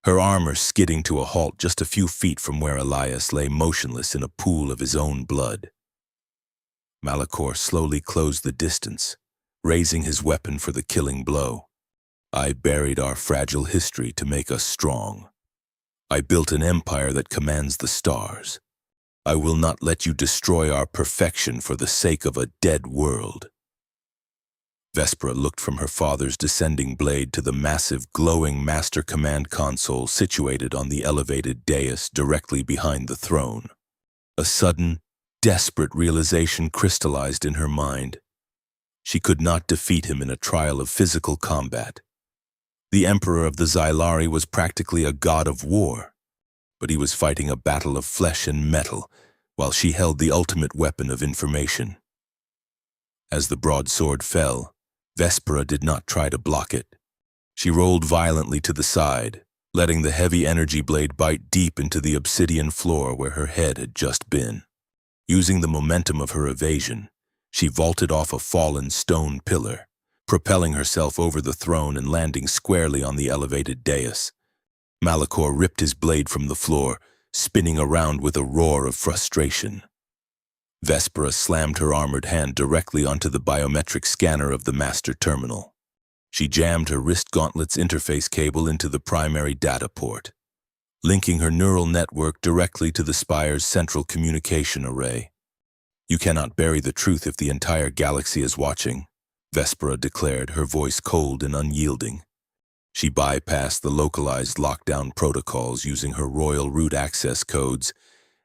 her armor skidding to a halt just a few feet from where Elias lay motionless in a pool of his own blood. Malachor slowly closed the distance, raising his weapon for the killing blow. I buried our fragile history to make us strong. I built an empire that commands the stars. I will not let you destroy our perfection for the sake of a dead world. Vespera looked from her father's descending blade to the massive, glowing Master Command console situated on the elevated dais directly behind the throne. A sudden, desperate realization crystallized in her mind. She could not defeat him in a trial of physical combat. The Emperor of the Xylari was practically a god of war, but he was fighting a battle of flesh and metal, while she held the ultimate weapon of information. As the broadsword fell, Vespera did not try to block it. She rolled violently to the side, letting the heavy energy blade bite deep into the obsidian floor where her head had just been. Using the momentum of her evasion, she vaulted off a fallen stone pillar, propelling herself over the throne and landing squarely on the elevated dais. Malachor ripped his blade from the floor, spinning around with a roar of frustration. Vespera slammed her armored hand directly onto the biometric scanner of the master terminal. She jammed her wrist gauntlet's interface cable into the primary data port, linking her neural network directly to the Spire's central communication array. "You cannot bury the truth if the entire galaxy is watching," Vespera declared, her voice cold and unyielding. She bypassed the localized lockdown protocols using her royal root access codes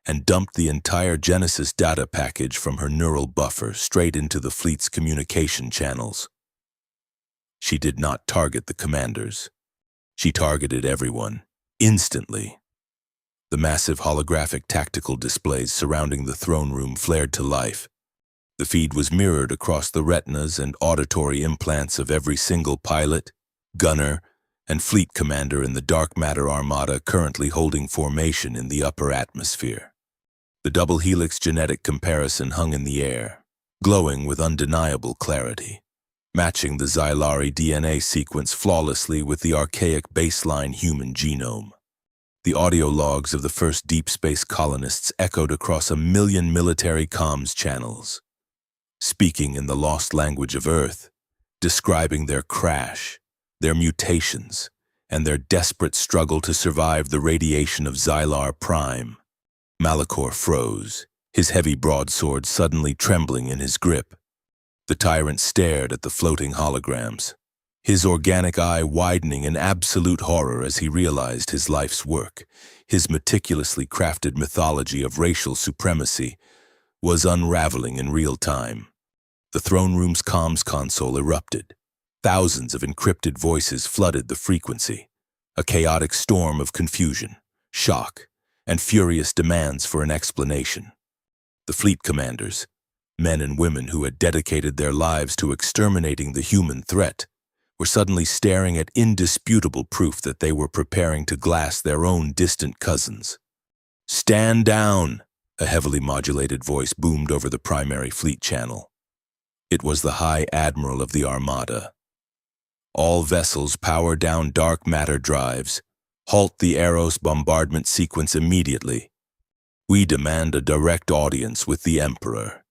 and dumped the entire Genesis data package from her neural buffer straight into the fleet's communication channels. She did not target the commanders. She targeted everyone, instantly. The massive holographic tactical displays surrounding the throne room flared to life. The feed was mirrored across the retinas and auditory implants of every single pilot, gunner, and fleet commander in the dark matter armada currently holding formation in the upper atmosphere. The double helix genetic comparison hung in the air, glowing with undeniable clarity, matching the Xylari DNA sequence flawlessly with the archaic baseline human genome. The audio logs of the first deep space colonists echoed across 1,000,000 military comms channels, speaking in the lost language of Earth, describing their crash, their mutations, and their desperate struggle to survive the radiation of Xylar Prime. Malachor froze, his heavy broadsword suddenly trembling in his grip. The tyrant stared at the floating holograms, his organic eye widening in absolute horror as he realized his life's work, his meticulously crafted mythology of racial supremacy, was unraveling in real time. The throne room's comms console erupted. Thousands of encrypted voices flooded the frequency, a chaotic storm of confusion, shock, and furious demands for an explanation. The fleet commanders, men and women who had dedicated their lives to exterminating the human threat, were suddenly staring at indisputable proof that they were preparing to glass their own distant cousins. "Stand down!" a heavily modulated voice boomed over the primary fleet channel. It was the High Admiral of the Armada. "All vessels power down dark matter drives. Halt the Eros bombardment sequence immediately. We demand a direct audience with the Emperor."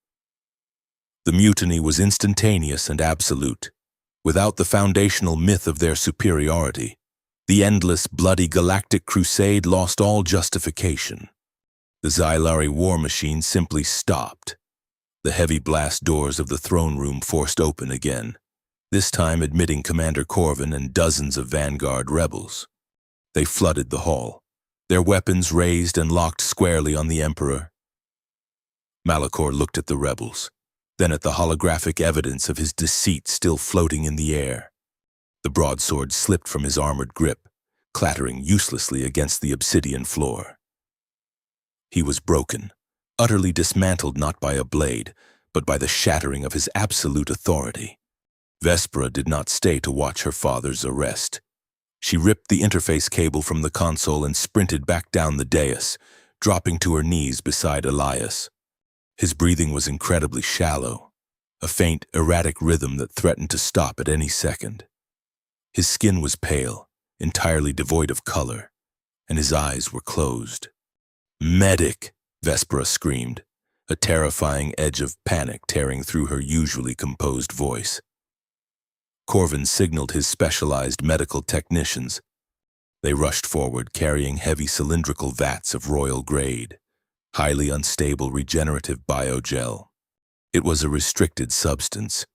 The mutiny was instantaneous and absolute. Without the foundational myth of their superiority, the endless, bloody galactic crusade lost all justification. The Xylari war machine simply stopped. The heavy blast doors of the throne room forced open again, this time admitting Commander Corvin and dozens of Vanguard rebels. They flooded the hall, their weapons raised and locked squarely on the Emperor. Malachor looked at the rebels, then at the holographic evidence of his deceit still floating in the air. The broadsword slipped from his armored grip, clattering uselessly against the obsidian floor. He was broken, utterly dismantled not by a blade, but by the shattering of his absolute authority. Vespera did not stay to watch her father's arrest. She ripped the interface cable from the console and sprinted back down the dais, dropping to her knees beside Elias. His breathing was incredibly shallow, a faint, erratic rhythm that threatened to stop at any second. His skin was pale, entirely devoid of color, and his eyes were closed. "Medic!" Vespera screamed, a terrifying edge of panic tearing through her usually composed voice. Corvin signaled his specialized medical technicians. They rushed forward, carrying heavy cylindrical vats of royal grade, highly unstable regenerative biogel. It was a restricted substance,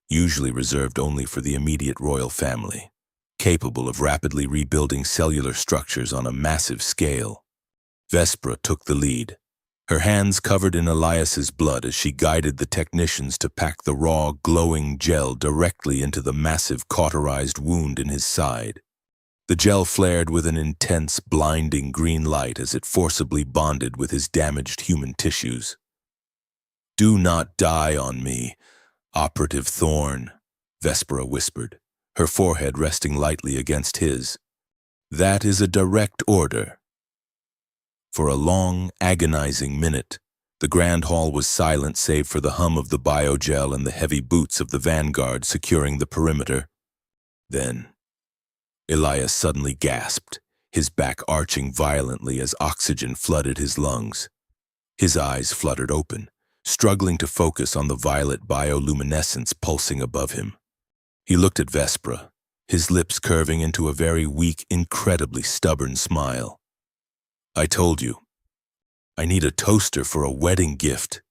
usually reserved only for the immediate royal family, capable of rapidly rebuilding cellular structures on a massive scale. Vespera took the lead, her hands covered in Elias's blood as she guided the technicians to pack the raw, glowing gel directly into the massive cauterized wound in his side. The gel flared with an intense, blinding green light as it forcibly bonded with his damaged human tissues. "Do not die on me, Operative Thorn," Vespera whispered, her forehead resting lightly against his. "That is a direct order." For a long, agonizing minute, the Grand Hall was silent save for the hum of the biogel and the heavy boots of the vanguard securing the perimeter. Then, Elias suddenly gasped, his back arching violently as oxygen flooded his lungs. His eyes fluttered open, struggling to focus on the violet bioluminescence pulsing above him. He looked at Vespera, his lips curving into a very weak, incredibly stubborn smile. "I told you. I need a toaster for a wedding gift."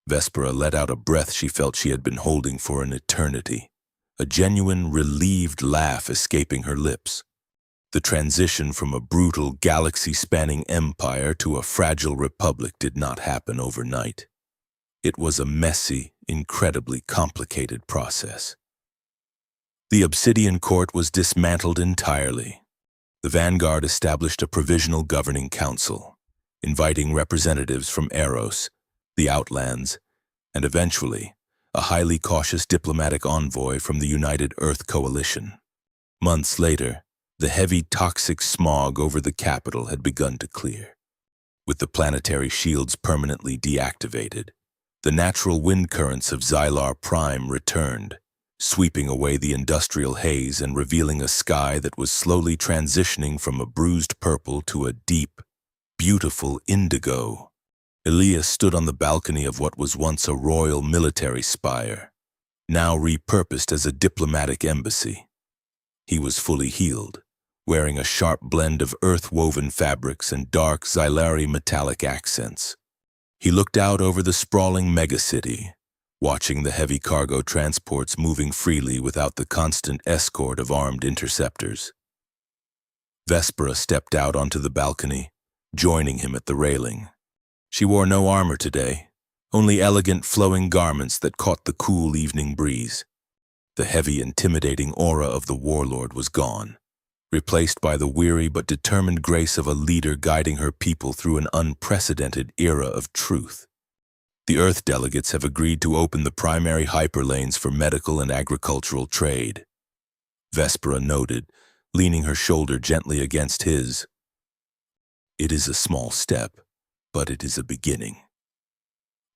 Vespera let out a breath she felt she had been holding for an eternity, a genuine, relieved laugh escaping her lips. The transition from a brutal, galaxy-spanning empire to a fragile republic did not happen overnight. It was a messy, incredibly complicated process. The Obsidian Court was dismantled entirely. The Vanguard established a provisional governing council, inviting representatives from Eros, the Outlands, and eventually, a highly cautious diplomatic envoy from the United Earth Coalition. Months later, the heavy toxic smog over the capital had begun to clear. With the planetary shields permanently deactivated, the natural wind currents of Xylar Prime returned, sweeping away the industrial haze and revealing a sky that was slowly transitioning from a bruised purple to a deep, beautiful indigo. Elias stood on the balcony of what was once a royal military spire, now repurposed as a diplomatic embassy. He was fully healed, wearing a sharp blend of earth-woven fabrics and dark Xylari metallic accents. He looked out over the sprawling megacity, watching the heavy cargo transports moving freely without the constant escort of armed interceptors. Vespera stepped out onto the balcony, joining him at the railing. She wore no armor today, only elegant flowing garments that caught the cool evening breeze. The heavy, intimidating aura of the warlord was gone, replaced by the weary but determined grace of a leader guiding her people through an unprecedented era of truth. The Earth delegates have agreed to open the primary hyperlanes for medical and agricultural trade. Vespera noted, leaning her shoulder gently against his. "It is a small step, but it is a beginning."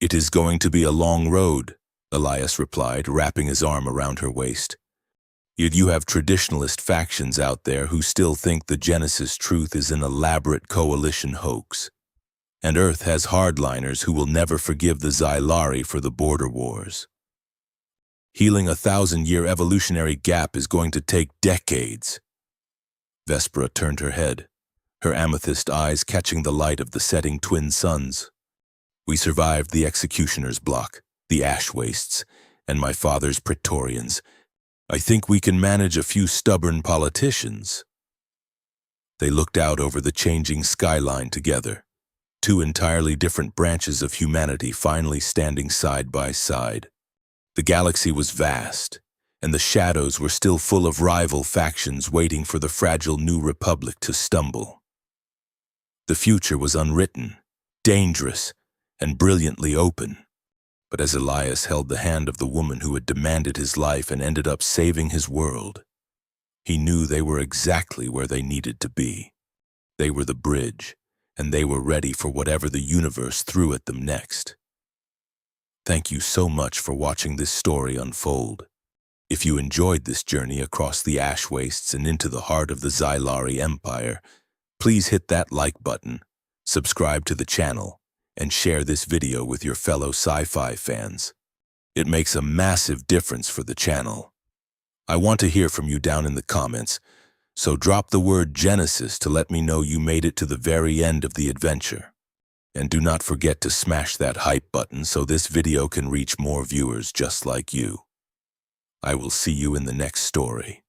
"It is going to be a long road," Elias replied, wrapping his arm around her waist. "Yet you have traditionalist factions out there who still think the Genesis truth is an elaborate coalition hoax. And Earth has hardliners who will never forgive the Xylari for the border wars. Healing a 1,000-year evolutionary gap is going to take decades." Vespera turned her head, her amethyst eyes catching the light of the setting twin suns. "We survived the executioner's block, the ash wastes, and my father's Praetorians. I think we can manage a few stubborn politicians." They looked out over the changing skyline together, two entirely different branches of humanity finally standing side by side. The galaxy was vast, and the shadows were still full of rival factions waiting for the fragile new republic to stumble. The future was unwritten, dangerous, and brilliantly open. But as Elias held the hand of the woman who had demanded his life and ended up saving his world, he knew they were exactly where they needed to be. They were the bridge, and they were ready for whatever the universe threw at them next. Thank you so much for watching this story unfold. If you enjoyed this journey across the ash wastes and into the heart of the Xylari Empire, please hit that like button, subscribe to the channel, and share this video with your fellow sci-fi fans. It makes a massive difference for the channel. I want to hear from you down in the comments, so drop the word Genesis to let me know you made it to the very end of the adventure. And do not forget to smash that hype button so this video can reach more viewers just like you. I will see you in the next story.